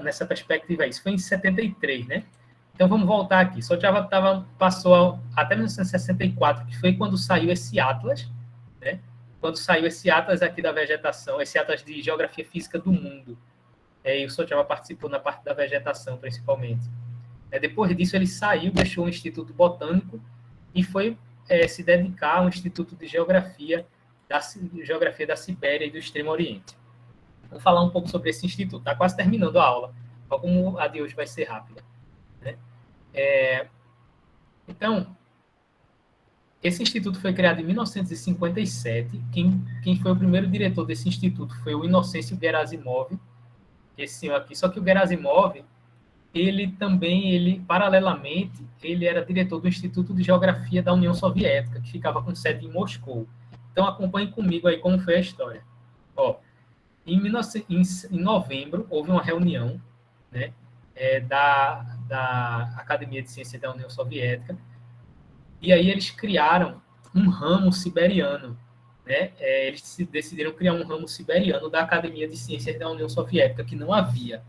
nessa perspectiva. Isso foi em 73, né? Então, vamos voltar aqui. Sochava passou até 1964, que foi quando saiu esse atlas, né? Quando saiu esse atlas aqui da vegetação, esse atlas de geografia física do mundo. E o Sochava participou na parte da vegetação, principalmente. Depois disso, ele saiu, deixou o Instituto Botânico e foi se dedicar ao Instituto de Geografia da Sibéria e do Extremo Oriente. Vou falar um pouco sobre esse instituto. Está quase terminando a aula, como a de hoje vai ser rápida, né? Então, esse instituto foi criado em 1957. Quem foi o primeiro diretor desse instituto foi o Inocêncio Gerasimov, esse senhor aqui. Só que o Gerasimov, paralelamente, ele era diretor do Instituto de Geografia da União Soviética, que ficava com sede em Moscou. Então, acompanhe comigo aí como foi a história. Em novembro, houve uma reunião, né, da Academia de Ciências da União Soviética, e aí eles criaram um ramo siberiano, né? Eles decidiram criar um ramo siberiano da Academia de Ciências da União Soviética, que não havia.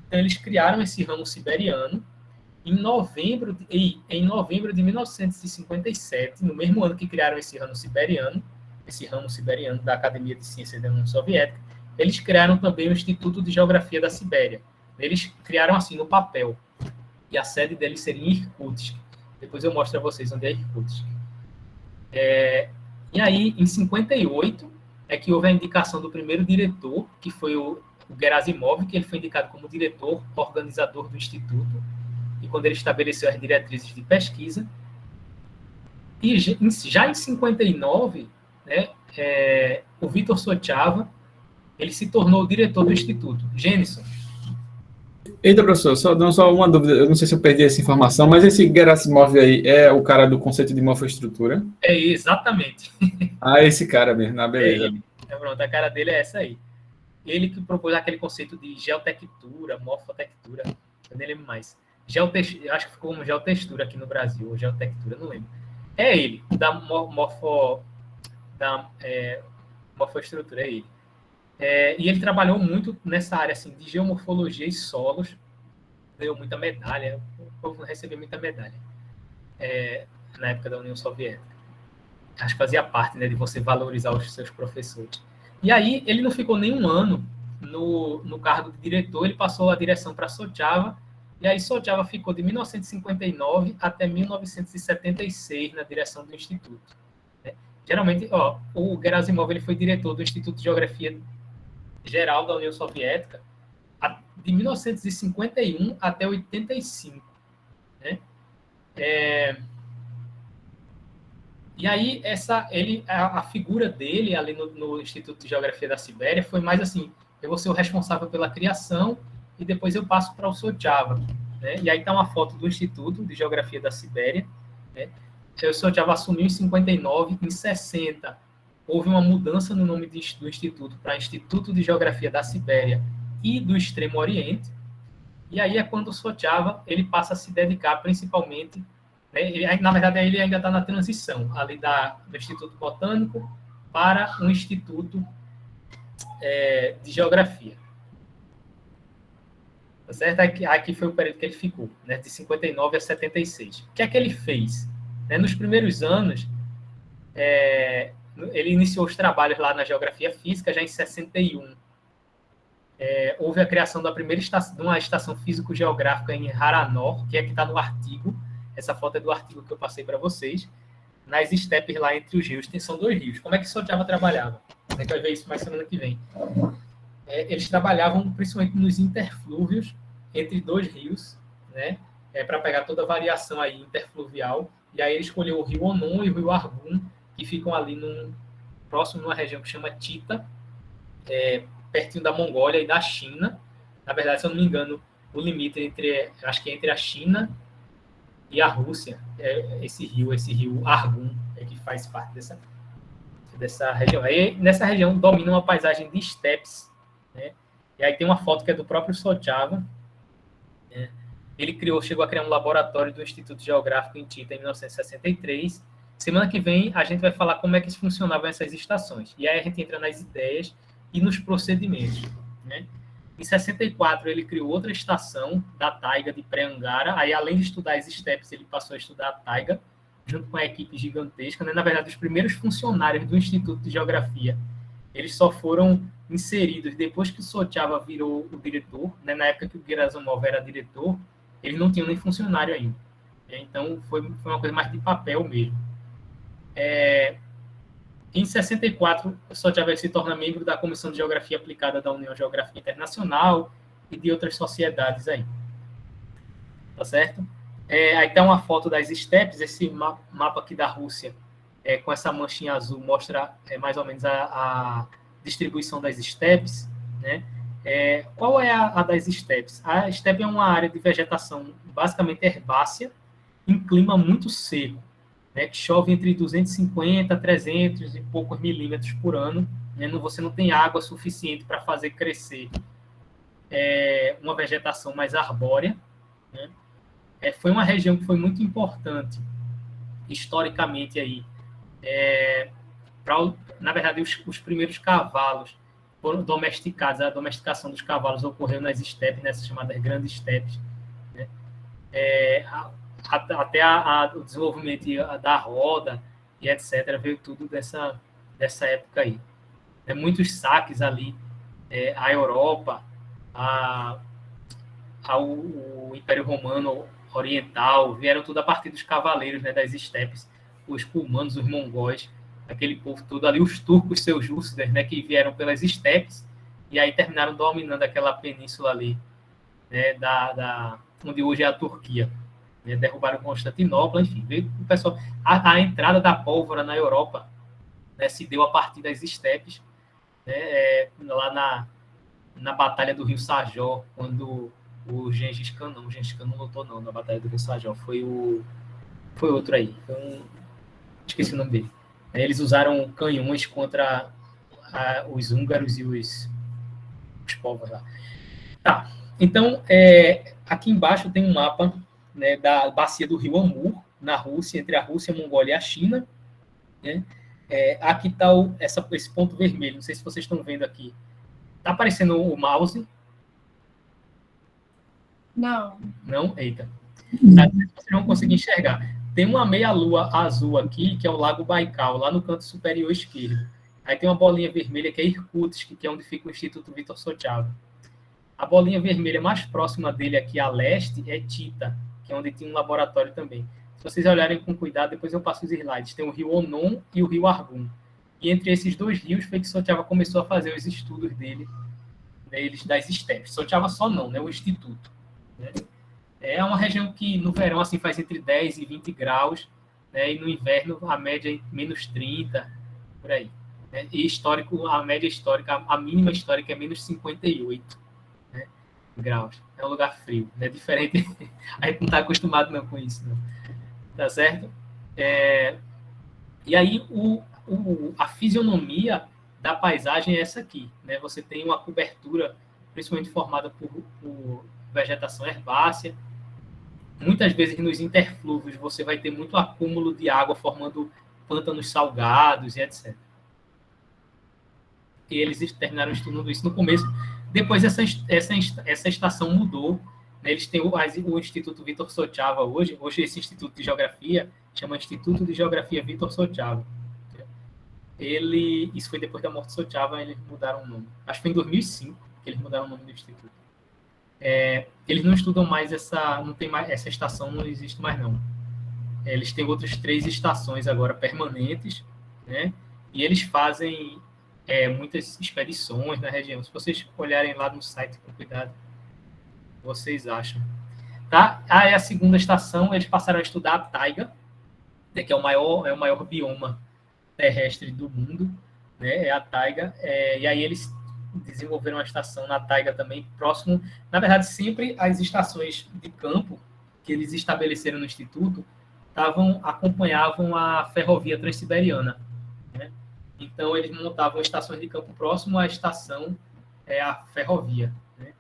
Então, eles criaram esse ramo siberiano em novembro de 1957, no mesmo ano que criaram esse ramo siberiano da Academia de Ciências da União Soviética. Eles criaram também o Instituto de Geografia da Sibéria. Eles criaram assim no papel. E a sede deles seria em Irkutsk. Depois eu mostro a vocês onde é Irkutsk. E aí, em 58, é que houve a indicação do primeiro diretor, que foi o Gerasimov, que ele foi indicado como diretor organizador do Instituto, e quando ele estabeleceu as diretrizes de pesquisa. E já em 59, né, o Vitor Sochava, ele se tornou o diretor do Instituto. Gênison, Eita, professor, só uma dúvida, eu não sei se eu perdi essa informação, mas esse Gerasimov aí é o cara do conceito de morfoestrutura? É exatamente. Ah, esse cara mesmo, É beleza. ele. Pronto, a cara dele é essa aí. Ele que propôs aquele conceito de geotectura, morfotectura, eu nem lembro mais. Eu acho que ficou como geotextura aqui no Brasil, ou geotectura, não lembro. É ele, da morfoestrutura, é ele. E ele trabalhou muito nessa área assim, de geomorfologia e solos, ganhou muita medalha, o povo recebeu muita medalha na época da União Soviética. Acho que fazia parte, né, de você valorizar os seus professores. E aí ele não ficou nem um ano no cargo de diretor, ele passou a direção para Sojava, e aí Sojava ficou de 1959 até 1976 na direção do Instituto. Geralmente, o Gerasimov ele foi diretor do Instituto de Geografia Geral da União Soviética de 1951 até 85. Né? E aí, a figura dele ali no Instituto de Geografia da Sibéria foi mais assim, eu vou ser o responsável pela criação e depois eu passo para o Sojava. Né? E aí está uma foto do Instituto de Geografia da Sibéria. Né? O Sojava assumiu em 59, em 60 houve uma mudança no nome do Instituto para Instituto de Geografia da Sibéria e do Extremo Oriente. E aí é quando o Sojava ele passa a se dedicar principalmente, né, na verdade ele ainda está na transição ali do Instituto Botânico para um Instituto de Geografia. Tá certo? Aqui foi o período que ele ficou, né, de 59 a 76. O que é que ele fez? Nos primeiros anos, ele iniciou os trabalhos lá na Geografia Física já em 61. Houve a criação da primeira de uma estação físico-geográfica em Haranor, que está no artigo. Essa foto é do artigo que eu passei para vocês. Nas estepes lá entre os rios, são 2 rios. Como é que Sojava trabalhava? A gente vai ver isso mais semana que vem. Eles trabalhavam principalmente nos interflúvios entre 2 rios, né? Para pegar toda a variação aí interfluvial. E aí ele escolheu o rio Onon e o rio Argun, que ficam ali próximo numa região que chama Tita, pertinho da Mongólia e da China. Na verdade, se eu não me engano, o limite acho que entre a China e a Rússia, esse rio Argun, que faz parte dessa região. Aí, nessa região, domina uma paisagem de estepes, né? E aí tem uma foto que é do próprio Sojava. Né? Ele chegou a criar um laboratório do Instituto Geográfico em Tita em 1963. Semana que vem, a gente vai falar como é que funcionavam essas estações. E aí a gente entra nas ideias e nos procedimentos. Né? Em 64, ele criou outra estação da taiga de Pré-Angara. Aí, além de estudar as estepes, ele passou a estudar a taiga, junto com a equipe gigantesca. Né? Na verdade, os primeiros funcionários do Instituto de Geografia, eles só foram inseridos depois que o Sojava virou o diretor. Né? Na época que o Gerasimov era diretor, eles não tinham nem funcionário ainda. Então, foi uma coisa mais de papel mesmo. Em 64, o Sojava se torna membro da Comissão de Geografia Aplicada da União Geográfica Internacional e de outras sociedades aí. Tá certo? Aí tem uma foto das estepes, esse mapa aqui da Rússia, com essa manchinha azul, mostra mais ou menos a distribuição das estepes. Né? Qual é a das estepes? A estepe é uma área de vegetação basicamente herbácea, em clima muito seco. Né, que chove entre 250 a 300 e poucos milímetros por ano. Né, você não tem água suficiente para fazer crescer uma vegetação mais arbórea. Né? Foi uma região que foi muito importante, historicamente, aí, na verdade, os primeiros cavalos foram domesticados. A domesticação dos cavalos ocorreu nas estepes, nessas chamadas grandes estepes. Né? Até o desenvolvimento da roda e etc. veio tudo dessa época aí. Muitos saques ali, a Europa, o Império Romano Oriental, vieram tudo a partir dos cavaleiros, né, das estepes, os cumanos, os mongóis, aquele povo todo ali, os turcos seljúcidas, né, que vieram pelas estepes e aí terminaram dominando aquela península ali, né, onde hoje é a Turquia. Derrubaram Constantinopla, enfim, veio o pessoal. A entrada da pólvora na Europa, né, se deu a partir das estepes, né, lá na Batalha do Rio Sajó, quando O Gengis Khan não. O Gengis Khan não lutou, não, na Batalha do Rio Sajó. Foi outro aí. Esqueci o nome dele. Eles usaram canhões contra os húngaros e os povos lá. Tá. Então, aqui embaixo tem um mapa, né, da bacia do rio Amur, na Rússia, entre a Rússia, a Mongólia e a China. Né? Aqui está esse ponto vermelho. Não sei se vocês estão vendo aqui. Está aparecendo o mouse? Não. Não? Eita. Vocês vão conseguir enxergar. Tem uma meia-lua azul aqui, que é o Lago Baikal, lá no canto superior esquerdo. Aí tem uma bolinha vermelha, que é Irkutsk, que é onde fica o Instituto Vitor Sochava. A bolinha vermelha mais próxima dele aqui a leste é Tita, que é onde tinha um laboratório também. Se vocês olharem com cuidado, depois eu passo os slides. Tem o rio Onon e o rio Argun. E entre esses dois rios foi que Sochava começou a fazer os estudos dele, das estepes. Sochava só não, né? O Instituto. Né? É uma região que no verão assim, faz entre 10 e 20 graus, né? E no inverno a média é menos 30, por aí. Né? E a média histórica, a mínima histórica é menos 58, né? Graus. É um lugar frio, né? Diferente. A gente não está acostumado não com isso, não. Tá certo? E aí a fisionomia da paisagem é essa aqui, né? Você tem uma cobertura principalmente formada por vegetação herbácea. Muitas vezes nos interflúvios você vai ter muito acúmulo de água formando pântanos salgados e etc. E eles terminaram estudando isso no começo. Depois essa estação mudou. Eles têm o Instituto Vitor Sochava hoje. Hoje esse Instituto de Geografia chama Instituto de Geografia Vitor Sochava. Isso foi depois da morte de Sochava, eles mudaram o nome. Acho que foi em 2005 que eles mudaram o nome do Instituto. Eles não estudam mais não tem mais, essa estação não existe mais não. Eles têm outras 3 estações agora permanentes, né? E eles fazem muitas expedições na região. Se vocês olharem lá no site com cuidado, vocês acham. Tá? A segunda estação, eles passaram a estudar a taiga, né, que é o maior bioma terrestre do mundo, né? É a taiga. E aí eles desenvolveram uma estação na taiga também, próximo. Na verdade, sempre as estações de campo que eles estabeleceram no Instituto acompanhavam a ferrovia transiberiana. Né? Então, eles montavam estações de campo próximo à estação, a ferrovia. Né?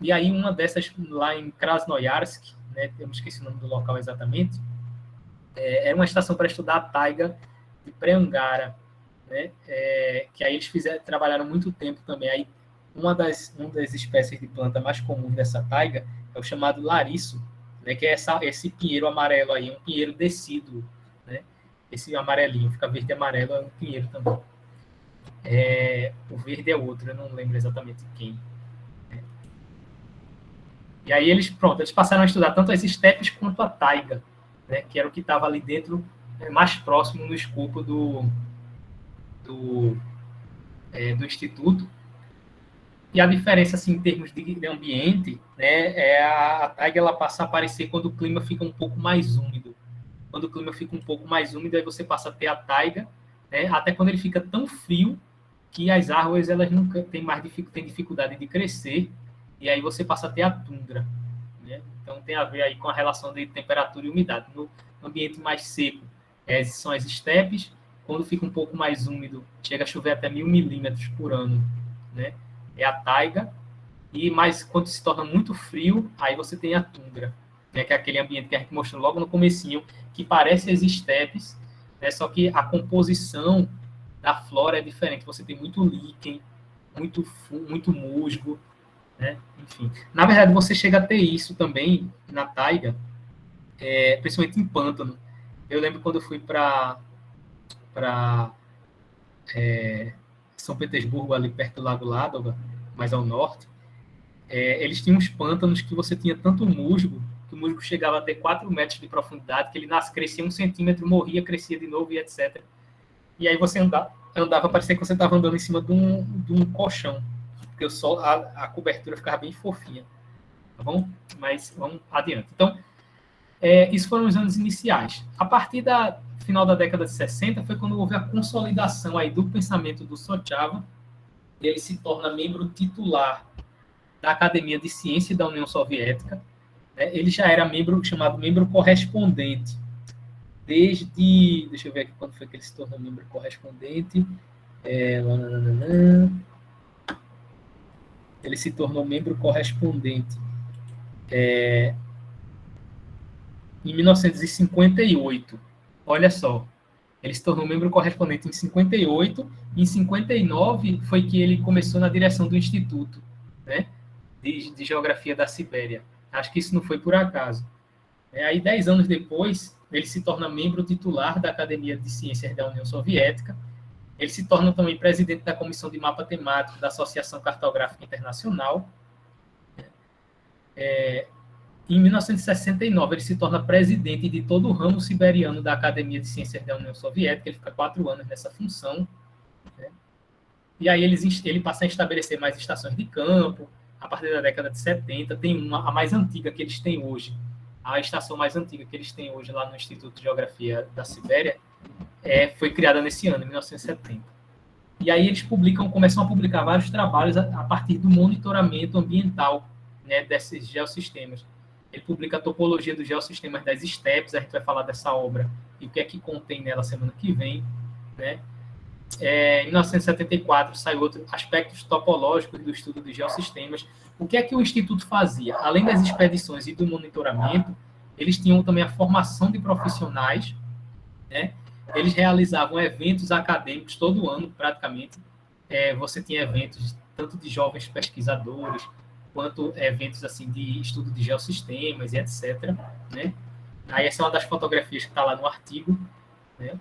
E aí, uma dessas, lá em Krasnoyarsk, né, eu me esqueci o nome do local exatamente, era uma estação para estudar a taiga de Preangara, né? Que aí eles trabalharam muito tempo também. Aí, uma das espécies de planta mais comuns dessa taiga é o chamado lariço, né, que é esse pinheiro amarelo aí, um pinheiro decíduo, né? Esse amarelinho, fica verde e amarelo, é um pinheiro também. O verde é outro, eu não lembro exatamente quem. E aí eles passaram a estudar tanto as estepes quanto a taiga, né, que era o que estava ali dentro, mais próximo no escopo do Instituto. E a diferença, assim, em termos de ambiente, né, a taiga ela passa a aparecer quando o clima fica um pouco mais úmido. Quando o clima fica um pouco mais úmido, aí você passa a ter a taiga, né, até quando ele fica tão frio que as árvores elas nunca têm dificuldade de crescer, e aí você passa a ter a tundra. Né? Então, tem a ver aí com a relação de temperatura e umidade. No ambiente mais seco, são as estepes. Quando fica um pouco mais úmido, chega a chover até 1.000 milímetros por ano, né? É a taiga. Mas quando se torna muito frio, aí você tem a tundra, né? Que é aquele ambiente que a gente mostrou logo no comecinho, que parece as estepes, né? Só que a composição da flora é diferente. Você tem muito líquen, muito musgo, né? Enfim. Na verdade, você chega a ter isso também na taiga, principalmente em pântano. Eu lembro quando eu fui para São Petersburgo, ali perto do Lago Ladoga, mais ao norte, eles tinham uns pântanos que você tinha tanto musgo, que o musgo chegava a ter 4 metros de profundidade, que ele crescia 1 centímetro, morria, crescia de novo e etc. E aí você andava, parecia que você estava andando em cima de um colchão, porque a cobertura ficava bem fofinha. Tá bom? Mas vamos adiante. Então, isso foram os anos iniciais. A partir da final da década de 60 foi quando houve a consolidação aí do pensamento do Sochava. Ele se torna membro titular da Academia de Ciências da União Soviética. Né? Ele já era chamado membro correspondente, desde... Deixa eu ver aqui quando foi que ele se tornou membro correspondente. Ele se tornou membro correspondente em 1958. Olha só. Ele se tornou membro correspondente em 58. Em 59 foi que ele começou na direção do Instituto, né, de Geografia da Sibéria. Acho que isso não foi por acaso. Aí, 10 anos depois, ele se torna membro titular da Academia de Ciências da União Soviética. Ele se torna também presidente da Comissão de Mapa Temático da Associação Cartográfica Internacional. Em 1969, ele se torna presidente de todo o ramo siberiano da Academia de Ciências da União Soviética. Ele fica 4 anos nessa função. Né? E aí ele passa a estabelecer mais estações de campo. A partir da década de 70, tem a mais antiga que eles têm hoje. A estação mais antiga que eles têm hoje lá no Instituto de Geografia da Sibéria foi criada nesse ano, em 1970. E aí eles começam a publicar vários trabalhos a partir do monitoramento ambiental, né, desses geossistemas. Ele publica a topologia dos geossistemas das estepes, a gente vai falar dessa obra e o que é que contém nela semana que vem. Né? Em 1974 saiu outro Aspectos Topológicos do Estudo dos Geossistemas. O que é que o Instituto fazia? Além das expedições e do monitoramento, eles tinham também a formação de profissionais, né? Eles realizavam eventos acadêmicos todo ano, praticamente. Você tinha eventos tanto de jovens pesquisadores, quanto eventos assim, de estudo de geossistemas e etc. Né? Aí essa é uma das fotografias que está lá no artigo, né?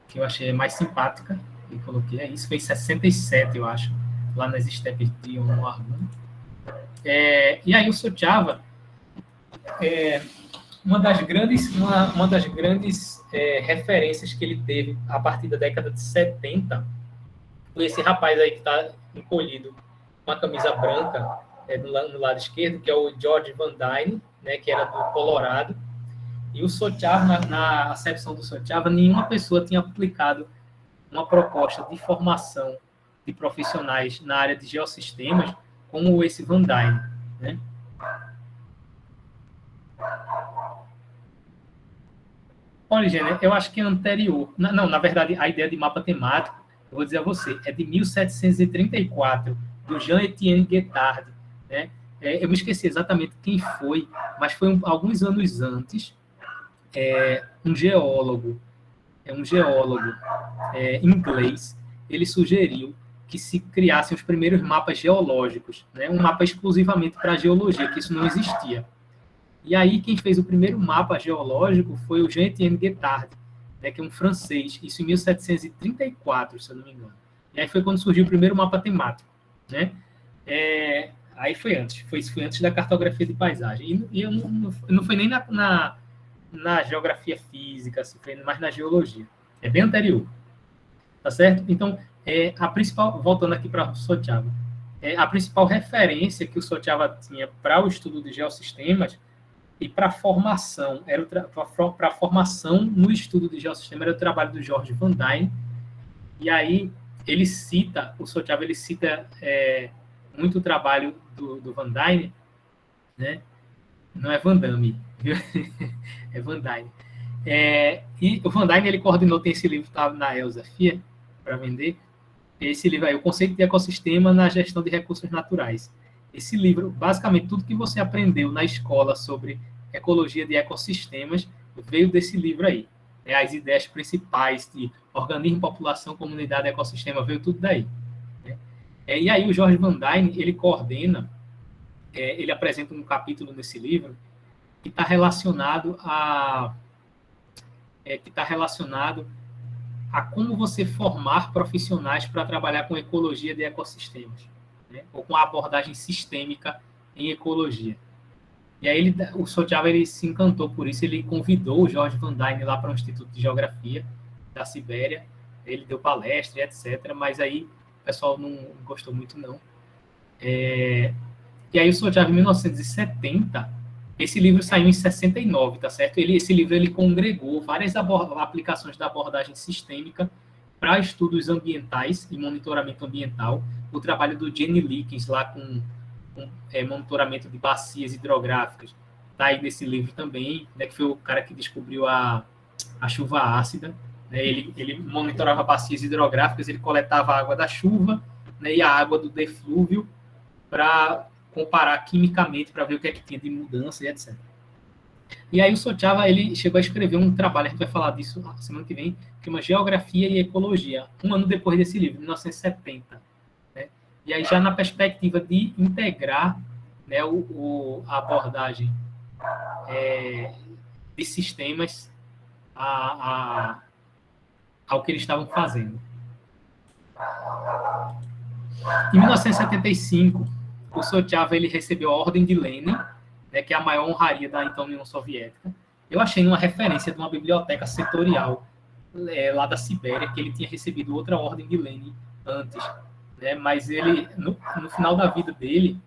Que eu achei mais simpática, e coloquei. Isso foi em 67, eu acho, lá nas estepes de Argun. E aí o Sochava, uma das grandes referências que ele teve a partir da década de 70 foi esse rapaz aí que está encolhido com a camisa branca no lado esquerdo, que é o George Van Dyne, né, que era do Colorado. E o Sochava, na acepção do Sochava, nenhuma pessoa tinha aplicado uma proposta de formação de profissionais na área de geossistemas como esse Van Dyne. Né? Olha, eu acho que é anterior. Não, na verdade, a ideia de mapa temático, eu vou dizer a você, é de 1734, do Jean-Étienne Guettard. Né? Eu me esqueci exatamente quem foi, mas foi alguns anos antes, um geólogo inglês, ele sugeriu que se criassem os primeiros mapas geológicos, né? Um mapa exclusivamente para geologia, que isso não existia. E aí quem fez o primeiro mapa geológico foi o Jean-Étienne Guettard, né, que é um francês, isso em 1734, se eu não me engano. E aí foi quando surgiu o primeiro mapa temático. Né? Aí foi antes da cartografia de paisagem. E eu não foi nem na geografia física, assim, foi mais na geologia. É bem anterior. Tá certo? Então, a principal, voltando aqui para o Sochava, a principal referência que o Sochava tinha para o estudo de geossistemas e para a formação, para a formação no estudo de geossistema, era o trabalho do George Van Dyne. E aí o Sochava cita muito o trabalho do Van Dyne, né? Não é Van Damme, viu? É Van Dyne. E o Van Dyne, ele coordenou, tem esse livro que estava na Elsevier para vender, esse livro aí, O Conceito de Ecossistema na Gestão de Recursos Naturais. Esse livro, basicamente, tudo que você aprendeu na escola sobre ecologia de ecossistemas veio desse livro aí. As ideias principais de organismo, população, comunidade, ecossistema, veio tudo daí. E aí o George Van Dyne, ele coordena, ele apresenta um capítulo nesse livro que está relacionado a como você formar profissionais para trabalhar com ecologia de ecossistemas, né? Ou com a abordagem sistêmica em ecologia. E aí o Sochava se encantou por isso, ele convidou o George Van Dyne lá para o Instituto de Geografia da Sibéria, ele deu palestra, etc., mas aí o pessoal não gostou muito, não. E aí o Sochava, em 1970, esse livro saiu em 69, tá certo? Esse livro ele congregou várias aplicações da abordagem sistêmica para estudos ambientais e monitoramento ambiental, o trabalho do Jenny Likens lá com com monitoramento de bacias hidrográficas. Está aí nesse livro também, né, que foi o cara que descobriu a chuva ácida. Né, ele monitorava bacias hidrográficas, ele coletava a água da chuva, né, e a água do deflúvio para comparar quimicamente, para ver o que é que tinha de mudança e etc. E aí o Sochava, ele chegou a escrever um trabalho, a gente vai falar disso na semana que vem, que chama Geografia e Ecologia, um ano depois desse livro, 1970. Né? E aí já na perspectiva de integrar, né, a abordagem de sistemas ao que eles estavam fazendo. Em 1975, o Sochava, ele recebeu a Ordem de Lenin, né, que é a maior honraria da então União Soviética. Eu achei uma referência de uma biblioteca setorial lá da Sibéria, que ele tinha recebido outra Ordem de Lenin antes. Né, mas ele, no final da vida dele,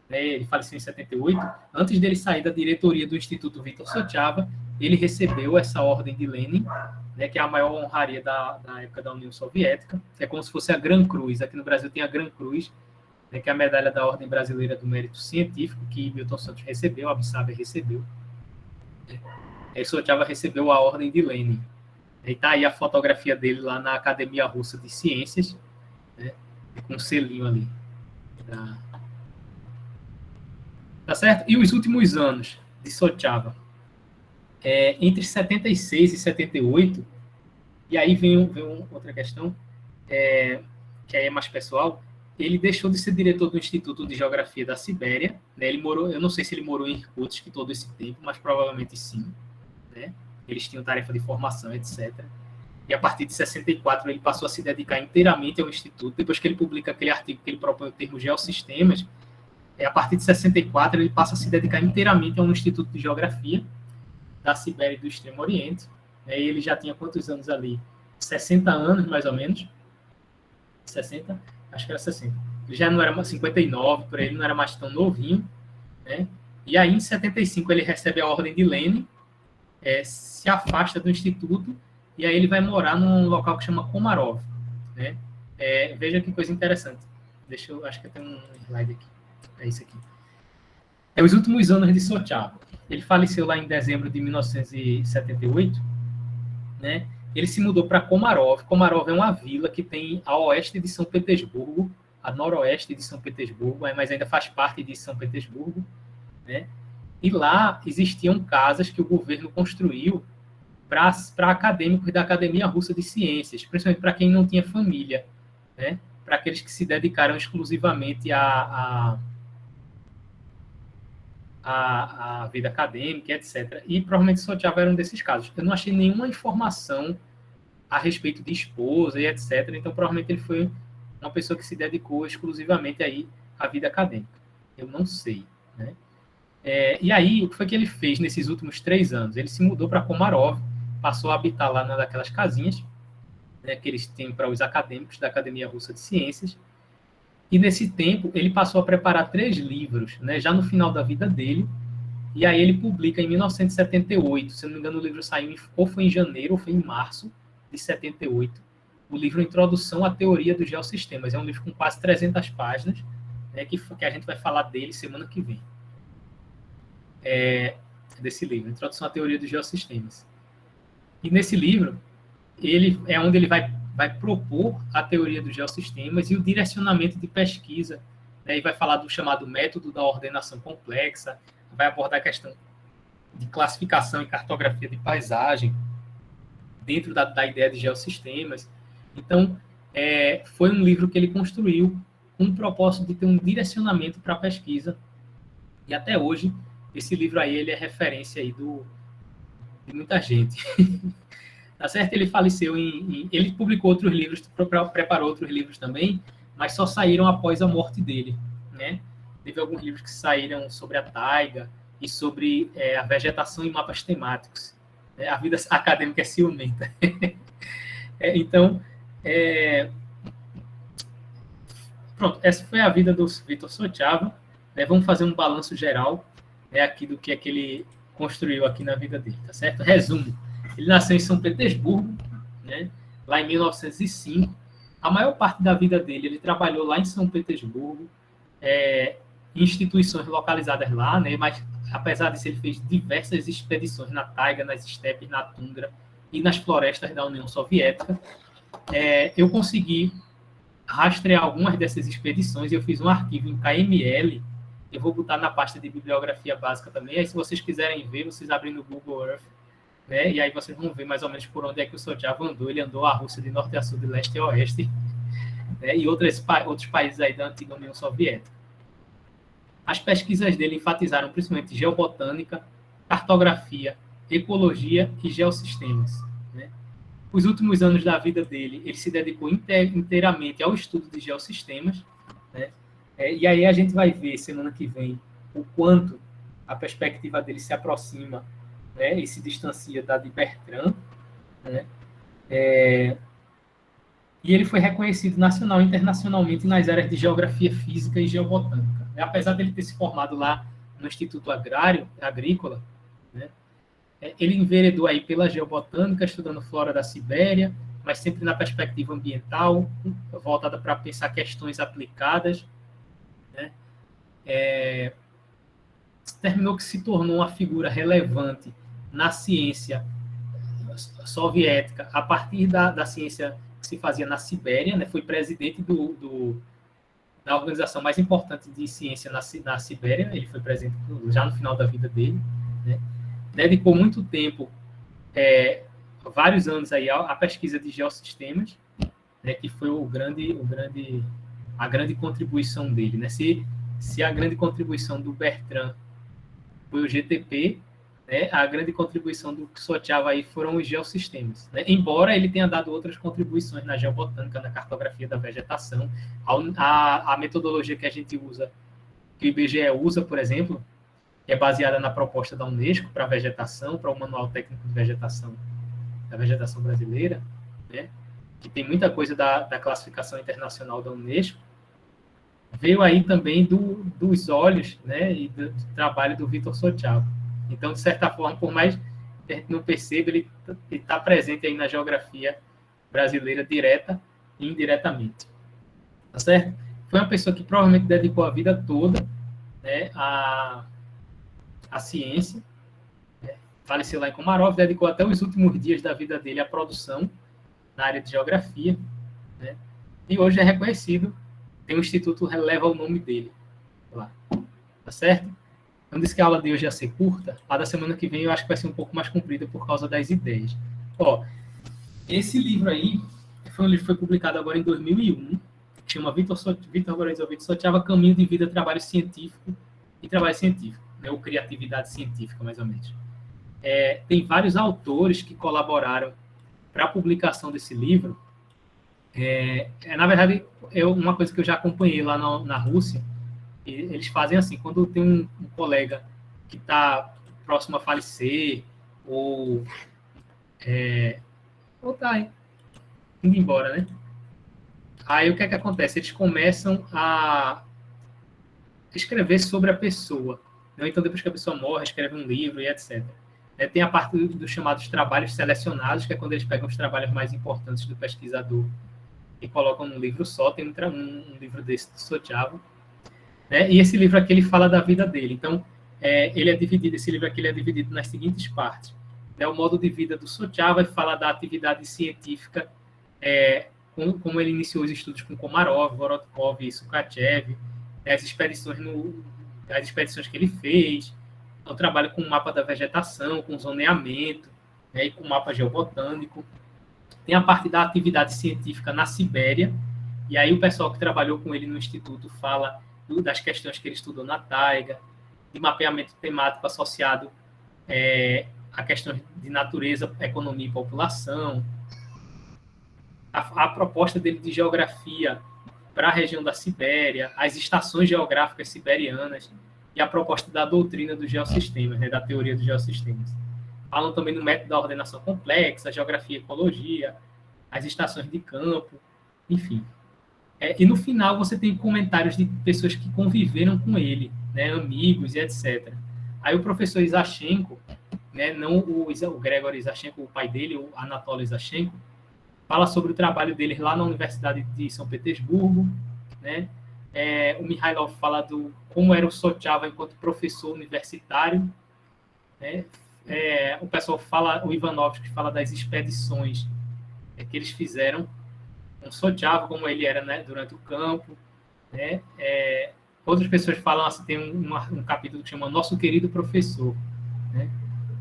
né, ele faleceu em 78, antes dele sair da diretoria do Instituto Vitor Sochava, ele recebeu essa Ordem de Lenin, né, que é a maior honraria da época da União Soviética, que é como se fosse a Gran Cruz. Aqui no Brasil tem a Gran Cruz, né, que é a medalha da Ordem Brasileira do Mérito Científico, que Milton Santos recebeu, Abissabia recebeu. Aí Sochava recebeu a Ordem de Lenin. E está aí a fotografia dele lá na Academia Russa de Ciências, né, com um selinho ali. Tá certo? E os últimos anos de Sochava? Entre 76 e 78, e aí vem outra questão, que aí é mais pessoal, ele deixou de ser diretor do Instituto de Geografia da Sibéria, né? Ele morou, eu não sei se ele morou em Irkutsk todo esse tempo, mas provavelmente sim, né? Eles tinham tarefa de formação, etc. E a partir de 64 ele passou a se dedicar inteiramente ao Instituto, depois que ele publica aquele artigo que ele propõe o termo geossistemas, a partir de 64 ele passa a se dedicar inteiramente ao Instituto de Geografia da Sibéria e do Extremo Oriente. Né? E ele já tinha quantos anos ali? 60 anos, mais ou menos. 60? Acho que era 60. Ele já não era mais 59, por aí ele não era mais tão novinho. Né? E aí, em 75, ele recebe a Ordem de Lenin, se afasta do Instituto, e aí ele vai morar num local que chama Komarov. Né? Veja que coisa interessante. Acho que eu tenho um slide aqui. É isso aqui. Os últimos anos de Sochava. Ele faleceu lá em dezembro de 1978, né? Ele se mudou para Komarov. Komarov é uma vila que tem a oeste de São Petersburgo, a noroeste de São Petersburgo, mas ainda faz parte de São Petersburgo, né? E lá existiam casas que o governo construiu para acadêmicos da Academia Russa de Ciências, principalmente para quem não tinha família, né? Para aqueles que se dedicaram exclusivamente à vida acadêmica, etc. E provavelmente Sochava era um desses casos. Eu não achei nenhuma informação a respeito de esposa e etc. Então, provavelmente ele foi uma pessoa que se dedicou exclusivamente aí à vida acadêmica. Eu não sei, né? E aí, o que foi que ele fez nesses últimos 3 anos? Ele se mudou para Komarov, passou a habitar lá numa daquelas casinhas, né, que eles têm para os acadêmicos da Academia Russa de Ciências. E nesse tempo, ele passou a preparar 3 livros, né, já no final da vida dele, e aí ele publica em 1978, se não me engano o livro saiu ou foi em janeiro ou foi em março de 78, o livro Introdução à Teoria dos Geossistemas. É um livro com quase 300 páginas, né, que a gente vai falar dele semana que vem. Desse livro, Introdução à Teoria dos Geossistemas. E nesse livro, ele é onde ele vai propor a teoria dos geossistemas e o direcionamento de pesquisa, né, e vai falar do chamado método da ordenação complexa, vai abordar a questão de classificação e cartografia de paisagem dentro da ideia de geossistemas. Então, foi um livro que ele construiu com o propósito de ter um direcionamento para a pesquisa, e até hoje, esse livro aí ele é referência aí de muita gente. Tá certo? Ele faleceu ele publicou outros livros, preparou outros livros também, mas só saíram após a morte dele, né? Teve alguns livros que saíram sobre a taiga e sobre a vegetação e mapas temáticos. A vida acadêmica é ciumenta. Então, pronto, essa foi a vida do Vitor Sochava. Vamos fazer um balanço geral, aqui do que é que ele construiu aqui na vida dele, tá certo? Resumo. Ele nasceu em São Petersburgo, né, lá em 1905. A maior parte da vida dele, ele trabalhou lá em São Petersburgo. instituições localizadas lá, né? Mas, apesar disso, ele fez diversas expedições na taiga, nas estepes, na tundra e nas florestas da União Soviética. Eu consegui rastrear algumas dessas expedições e eu fiz um arquivo em KML. Eu vou botar na pasta de bibliografia básica também. Aí, se vocês quiserem ver, vocês abrem no Google Earth, né? E aí vocês vão ver mais ou menos por onde é que o Sotchava andou. Ele andou a Rússia de norte a sul, de leste a oeste, né? E outros países aí da antiga União Soviética. As pesquisas dele enfatizaram principalmente geobotânica, cartografia, ecologia e geossistemas, né? Os últimos anos da vida dele, ele se dedicou inteiramente ao estudo de geossistemas, né? E aí a gente vai ver semana que vem o quanto a perspectiva dele se aproxima, né, e se distancia da de Bertrand, né? E ele foi reconhecido nacional e internacionalmente nas áreas de geografia física e geobotânica. Apesar dele ter se formado lá no Instituto Agrícola, né, ele enveredou aí pela geobotânica, estudando flora da Sibéria, mas sempre na perspectiva ambiental, voltada para pensar questões aplicadas, né? Terminou que se tornou uma figura relevante na ciência soviética, a partir da ciência que se fazia na Sibéria, né? Foi presidente da organização mais importante de ciência na Sibéria, ele foi presidente já no final da vida dele, né? Dedicou muito tempo, vários anos aí, à pesquisa de geossistemas, né? Que foi a grande contribuição dele, né? Se a grande contribuição do Bertrand foi o GTP, né, a grande contribuição do Sotchava aí foram os geossistemas, né? Embora ele tenha dado outras contribuições na geobotânica, na cartografia da vegetação, a metodologia que a gente usa, que o IBGE usa, por exemplo, que é baseada na proposta da Unesco para a vegetação, para o Manual Técnico de Vegetação, da Vegetação Brasileira, né, que tem muita coisa da classificação internacional da Unesco, veio aí também dos olhos, né, e do trabalho do Vítor Sotchava. Então, de certa forma, por mais que a gente não perceba, ele está presente aí na geografia brasileira direta e indiretamente. Tá certo? Foi uma pessoa que provavelmente dedicou a vida toda, né, à ciência, né? Faleceu lá em Komarov, dedicou até os últimos dias da vida dele à produção na área de geografia, né? E hoje é reconhecido, tem um instituto que leva o nome dele lá. Tá certo? Eu disse que a aula de hoje ia ser curta, a da semana que vem eu acho que vai ser um pouco mais comprida por causa das ideias. Ó, esse livro aí foi um livro que foi publicado agora em 2001, que chama Vítor Sotchava, Caminho de Vida, Trabalho Científico e Trabalho Científico, né, ou Criatividade Científica, mais ou menos. Tem vários autores que colaboraram para a publicação desse livro. Na verdade, uma coisa que eu já acompanhei lá na Rússia, eles fazem assim, quando tem um colega que está próximo a falecer, ou está indo embora, né? Aí o que é que acontece? Eles começam a escrever sobre a pessoa, né? Então, depois que a pessoa morre, escreve um livro e etc. Tem a parte dos chamados trabalhos selecionados, que é quando eles pegam os trabalhos mais importantes do pesquisador e colocam num livro só. Tem um livro desse do Sotchava, né? E esse livro aqui ele fala da vida dele. Então, esse livro aqui ele é dividido nas seguintes partes. O modo de vida do Sotchava fala da atividade científica, como ele iniciou os estudos com Komarov, Vorotkov e Sukachev, as expedições que ele fez, o trabalho com o mapa da vegetação, com zoneamento, né, e com o mapa geobotânico. Tem a parte da atividade científica na Sibéria, e aí o pessoal que trabalhou com ele no instituto fala das questões que ele estudou na taiga, de mapeamento temático associado a questões de natureza, economia e população, a proposta dele de geografia para a região da Sibéria, as estações geográficas siberianas e a proposta da doutrina dos geossistemas, né, da teoria dos geossistemas. Falam também no método da ordenação complexa, geografia e ecologia, as estações de campo, enfim. E no final você tem comentários de pessoas que conviveram com ele, né, amigos e etc. Aí o professor Isachenko, né, não o Gregory Isachenko, o pai dele, o Anatoly Isachenko, fala sobre o trabalho dele lá na Universidade de São Petersburgo, né, O Mihailov fala como era o Sotchava enquanto professor universitário. Né? O pessoal fala, o Ivanovsky fala das expedições que eles fizeram com Sotchava, como ele era, né, durante o campo. Né? Outras pessoas falam assim, tem um capítulo que chama Nosso Querido Professor. Né?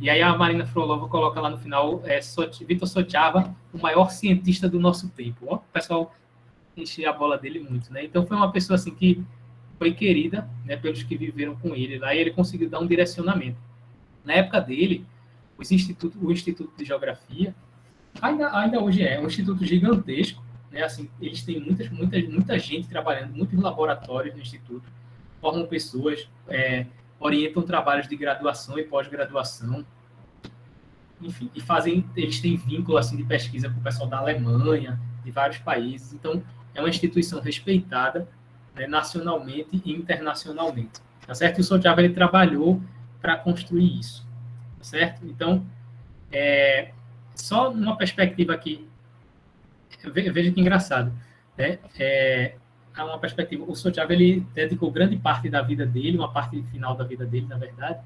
E aí a Marina Frolova coloca lá no final Vitor Sotchava, o maior cientista do nosso tempo. O pessoal enche a bola dele muito. Né? Então foi uma pessoa assim, que foi querida, né, pelos que viveram com ele. Lá ele conseguiu dar um direcionamento. Na época dele, o Instituto de Geografia, ainda hoje é um instituto gigantesco. Né? Assim, eles têm muita gente trabalhando, muitos laboratórios no instituto, formam pessoas, orientam trabalhos de graduação e pós-graduação, enfim, eles têm vínculo assim, de pesquisa com o pessoal da Alemanha, de vários países. Então, é uma instituição respeitada, né, nacionalmente e internacionalmente. Tá certo? E o Sotchava, ele trabalhou para construir isso. Tá certo? Então, só numa perspectiva aqui, veja que engraçado, né? Uma perspectiva, o Sotchava, ele dedicou grande parte da vida dele, uma parte final da vida dele, na verdade,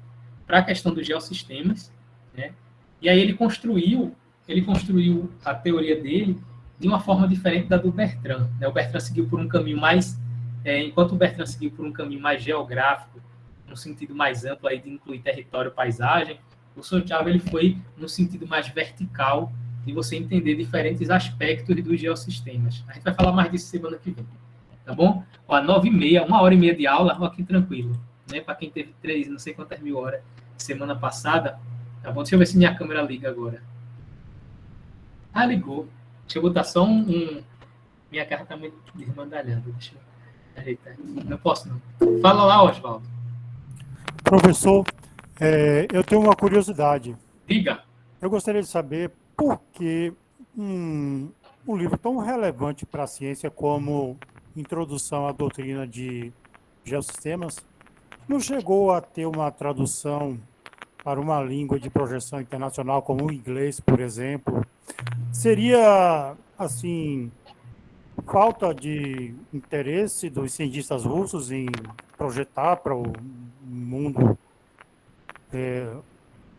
para a questão dos geossistemas, né? E aí ele construiu a teoria dele de uma forma diferente da do Bertrand, né? O Bertrand seguiu por um caminho mais, enquanto o Bertrand seguiu por um caminho mais geográfico, no sentido mais amplo aí de incluir território, paisagem, o Sotchava, ele foi no sentido mais vertical, de você entender diferentes aspectos dos geossistemas. A gente vai falar mais disso semana que vem. Tá bom? 9h30, 1h30 de aula, aqui tranquilo. Né? Para quem teve 3, não sei quantas mil horas semana passada. Tá bom? Deixa eu ver se minha câmera liga agora. Ligou. Deixa eu botar só minha cara tá muito desmandalhada. Deixa eu ajeitar. Não posso, não. Fala lá, Oswaldo. Professor, eu tenho uma curiosidade. Diga. Eu gostaria de saber por que um livro tão relevante para a ciência como Introdução à Doutrina de Geossistemas não chegou a ter uma tradução para uma língua de projeção internacional como o inglês, por exemplo. Seria, assim, falta de interesse dos cientistas russos em projetar para o mundo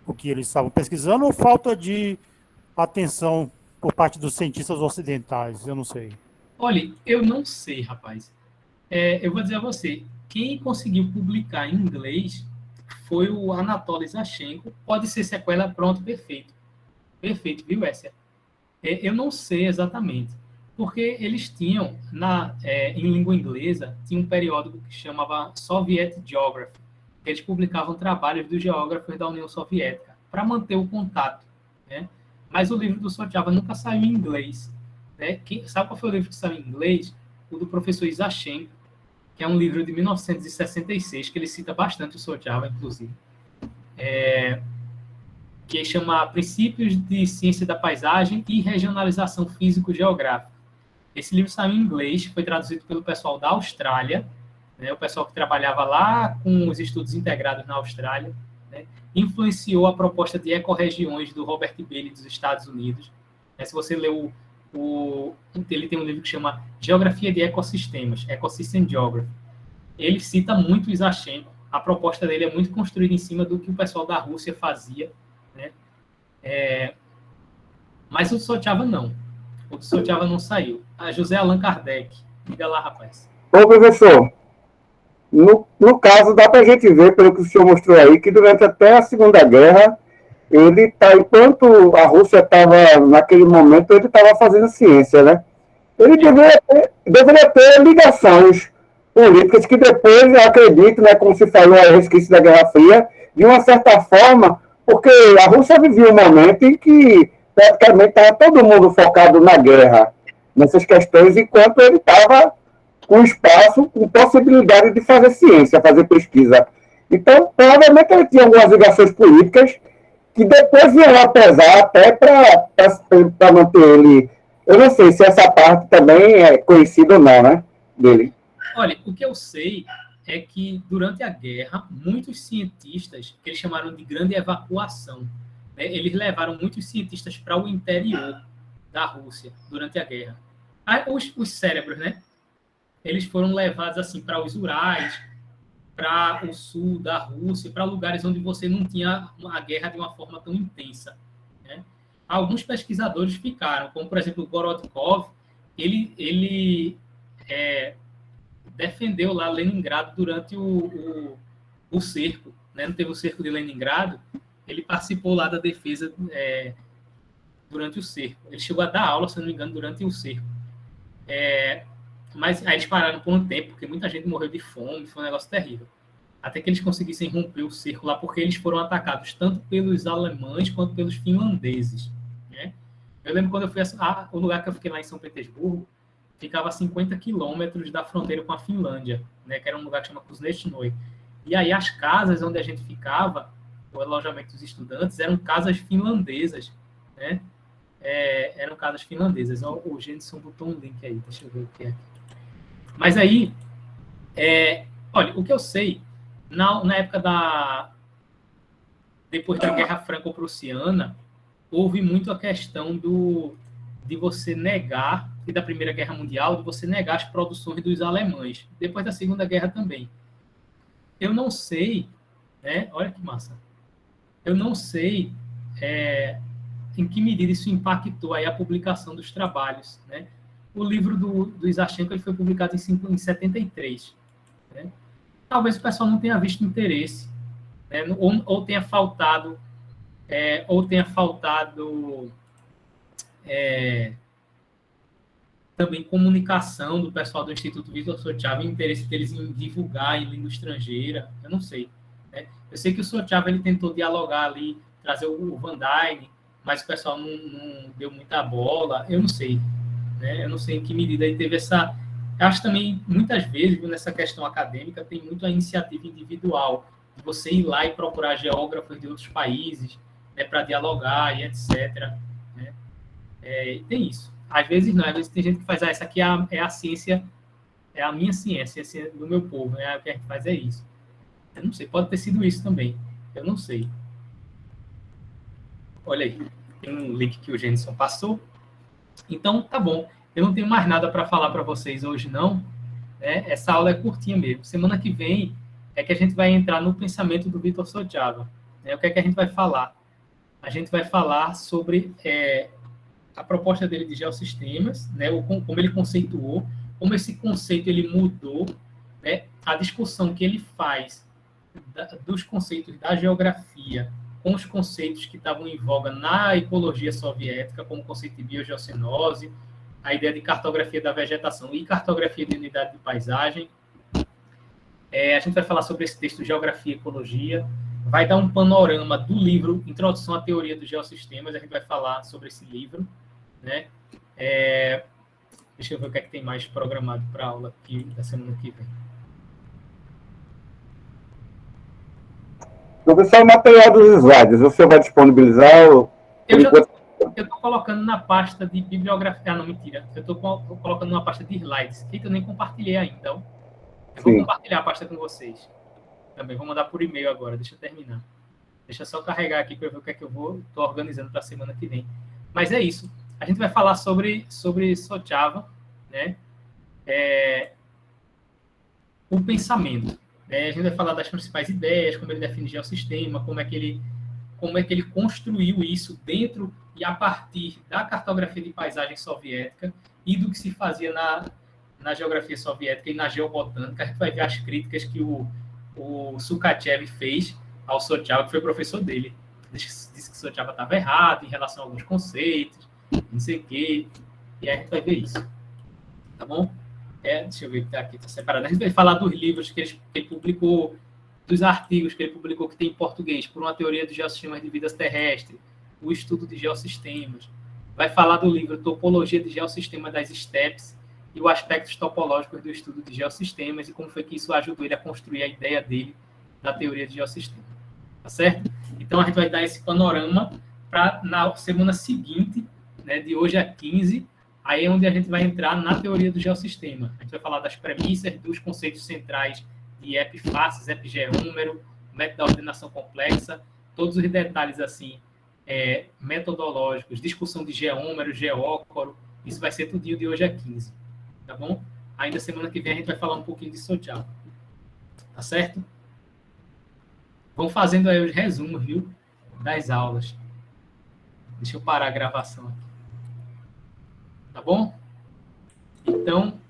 o que eles estavam pesquisando, ou falta de atenção por parte dos cientistas ocidentais? Eu não sei. Olha, eu não sei, rapaz. Eu vou dizer a você, quem conseguiu publicar em inglês foi o Anatoly Zanchenko. Pode ser sequela, pronto, perfeito. Perfeito, viu, Essia? Eu não sei exatamente, porque eles tinham, em língua inglesa, tinha um periódico que chamava Soviet Geography. Eles publicavam trabalhos dos geógrafos da União Soviética, para manter o contato. Né? Mas o livro do Sotchava nunca saiu em inglês. Né? Sabe qual foi o livro que saiu em inglês? O do professor Zanchenko, que é um livro de 1966, que ele cita bastante o Sotchava, inclusive, que chama Princípios de Ciência da Paisagem e Regionalização Físico-Geográfica. Esse livro saiu em inglês, foi traduzido pelo pessoal da Austrália, né, o pessoal que trabalhava lá com os estudos integrados na Austrália, né, influenciou a proposta de ecorregiões do Robert Bailey dos Estados Unidos. Se você leu ele tem um livro que chama Geografia de Ecossistemas, Ecosystem Geography. Ele cita muito o Zanchenko. A proposta dele é muito construída em cima do que o pessoal da Rússia fazia. Né? Mas o do Sotchava não. O do Sotchava não saiu. José Allan Kardec. Diga lá, rapaz. Ô, professor, no caso, dá para a gente ver, pelo que o senhor mostrou aí, que durante até a Segunda Guerra, enquanto a Rússia estava, naquele momento, ele estava fazendo ciência, né? Ele deveria ter ligações políticas que depois, eu acredito, né, como se falou a resquício da Guerra Fria, de uma certa forma, porque a Rússia vivia um momento em que praticamente estava todo mundo focado na guerra, nessas questões, enquanto ele estava com espaço, com possibilidade de fazer ciência, fazer pesquisa. Então, provavelmente ele tinha algumas ligações políticas que depois iam lá pesar até para manter ele. Eu não sei se essa parte também é conhecida ou não, né, dele. Olha, o que eu sei é que durante a guerra, muitos cientistas, que eles chamaram de grande evacuação, né, eles levaram muitos cientistas para o interior da Rússia durante a guerra. Os cérebros, né? eles foram levados assim para os Urais, para o sul da Rússia, para lugares onde você não tinha a guerra de uma forma tão intensa, né? Alguns pesquisadores ficaram, como, por exemplo, o Gorodkov, ele defendeu lá Leningrado durante o cerco, né? Não teve o cerco de Leningrado, ele participou lá da defesa durante o cerco. Ele chegou a dar aula, se não me engano, durante o cerco. Mas aí eles pararam por um tempo, porque muita gente morreu de fome, foi um negócio terrível. Até que eles conseguissem romper o cerco lá, porque eles foram atacados tanto pelos alemães quanto pelos finlandeses, né? Eu lembro quando eu fui o lugar que eu fiquei lá em São Petersburgo, ficava a 50 quilômetros da fronteira com a Finlândia, né? Que era um lugar que chama Kuznetsnoi. E aí as casas onde a gente ficava, o alojamento dos estudantes, eram casas finlandesas, né? Eram casas finlandesas. O Jenson botou um link aí, deixa eu ver o que é. Mas aí, olha, o que eu sei, na época depois da Guerra Franco-Prussiana, houve muito a questão de você negar, e da Primeira Guerra Mundial, de você negar as produções dos alemães. Depois da Segunda Guerra também. Eu não sei, né? Olha que massa. Eu não sei em que medida isso impactou aí a publicação dos trabalhos, né? O livro do Isachenko ele foi publicado em 73. Né? Talvez o pessoal não tenha visto interesse, né? ou tenha faltado também comunicação do pessoal do Instituto Vítor Sochava, interesse deles em divulgar em língua estrangeira, eu não sei. Né? Eu sei que o Sochava ele tentou dialogar ali, trazer o Van Dyne, mas o pessoal não deu muita bola, eu não sei. Né? Eu não sei em que medida ele teve essa... Eu acho também, muitas vezes, nessa questão acadêmica, tem muito a iniciativa individual, de você ir lá e procurar geógrafos de outros países, né, para dialogar e etc. Né? Tem isso. Às vezes não, às vezes tem gente que faz, essa aqui é a ciência, é a minha ciência, a ciência do meu povo, né? O que a gente faz é isso. Eu não sei, pode ter sido isso também. Eu não sei. Olha aí, tem um link que o Jenson passou. Então, tá bom. Eu não tenho mais nada para falar para vocês hoje, não. Né? Essa aula é curtinha mesmo. Semana que vem é que a gente vai entrar no pensamento do Vítor Sochava. Né? O que é que a gente vai falar? A gente vai falar sobre a proposta dele de geossistemas, né? Como ele conceituou, como esse conceito ele mudou, né? A discussão que ele faz dos conceitos da geografia com os conceitos que estavam em voga na ecologia soviética, como o conceito de biogeocenose, a ideia de cartografia da vegetação e cartografia de unidade de paisagem. A gente vai falar sobre esse texto Geografia e Ecologia, vai dar um panorama do livro Introdução à Teoria dos Geossistemas, a gente vai falar sobre esse livro. Né? Deixa eu ver o que é que tem mais programado para a aula aqui da semana que vem. Professor, o material dos slides, você vai disponibilizar? Eu estou colocando na pasta de bibliografia. Não, mentira. Eu estou colocando na pasta de slides, que eu nem compartilhei ainda. Então, eu vou compartilhar a pasta com vocês. Também vou mandar por e-mail agora. Deixa eu terminar. Deixa eu só carregar aqui para ver o que é que eu estou organizando para a semana que vem. Mas é isso. A gente vai falar sobre Sochava, né? O pensamento. A gente vai falar das principais ideias, como ele define geossistema, como é que ele construiu isso dentro e a partir da cartografia de paisagem soviética e do que se fazia na geografia soviética e na geobotânica. A gente vai ver as críticas que o Sukachev fez ao Sochava, que foi professor dele. Disse que Sochava estava errado em relação a alguns conceitos, não sei o quê, e aí a gente vai ver isso. Tá bom? Deixa eu ver o que está aqui, está separado. A gente vai falar dos livros que ele publicou, dos artigos que ele publicou que tem em português, por uma teoria dos geossistemas de vidas terrestres, o estudo de geossistemas. Vai falar do livro Topologia de Geossistema das Estepes e os aspectos topológicos do estudo de geossistemas e como foi que isso ajudou ele a construir a ideia dele da teoria de geossistema. Tá certo? Então, a gente vai dar esse panorama para, na semana seguinte, né, de hoje a 15, aí é onde a gente vai entrar na teoria do geossistema. A gente vai falar das premissas, dos conceitos centrais de epifaces, epigeômero, método da ordenação complexa, todos os detalhes assim, metodológicos, discussão de geômero, geócoro, isso vai ser tudinho de hoje a 15, tá bom? Ainda semana que vem a gente vai falar um pouquinho de Sojal. Tá certo? Vão fazendo aí os resumos, viu? Das aulas. Deixa eu parar a gravação aqui. Tá bom? Então,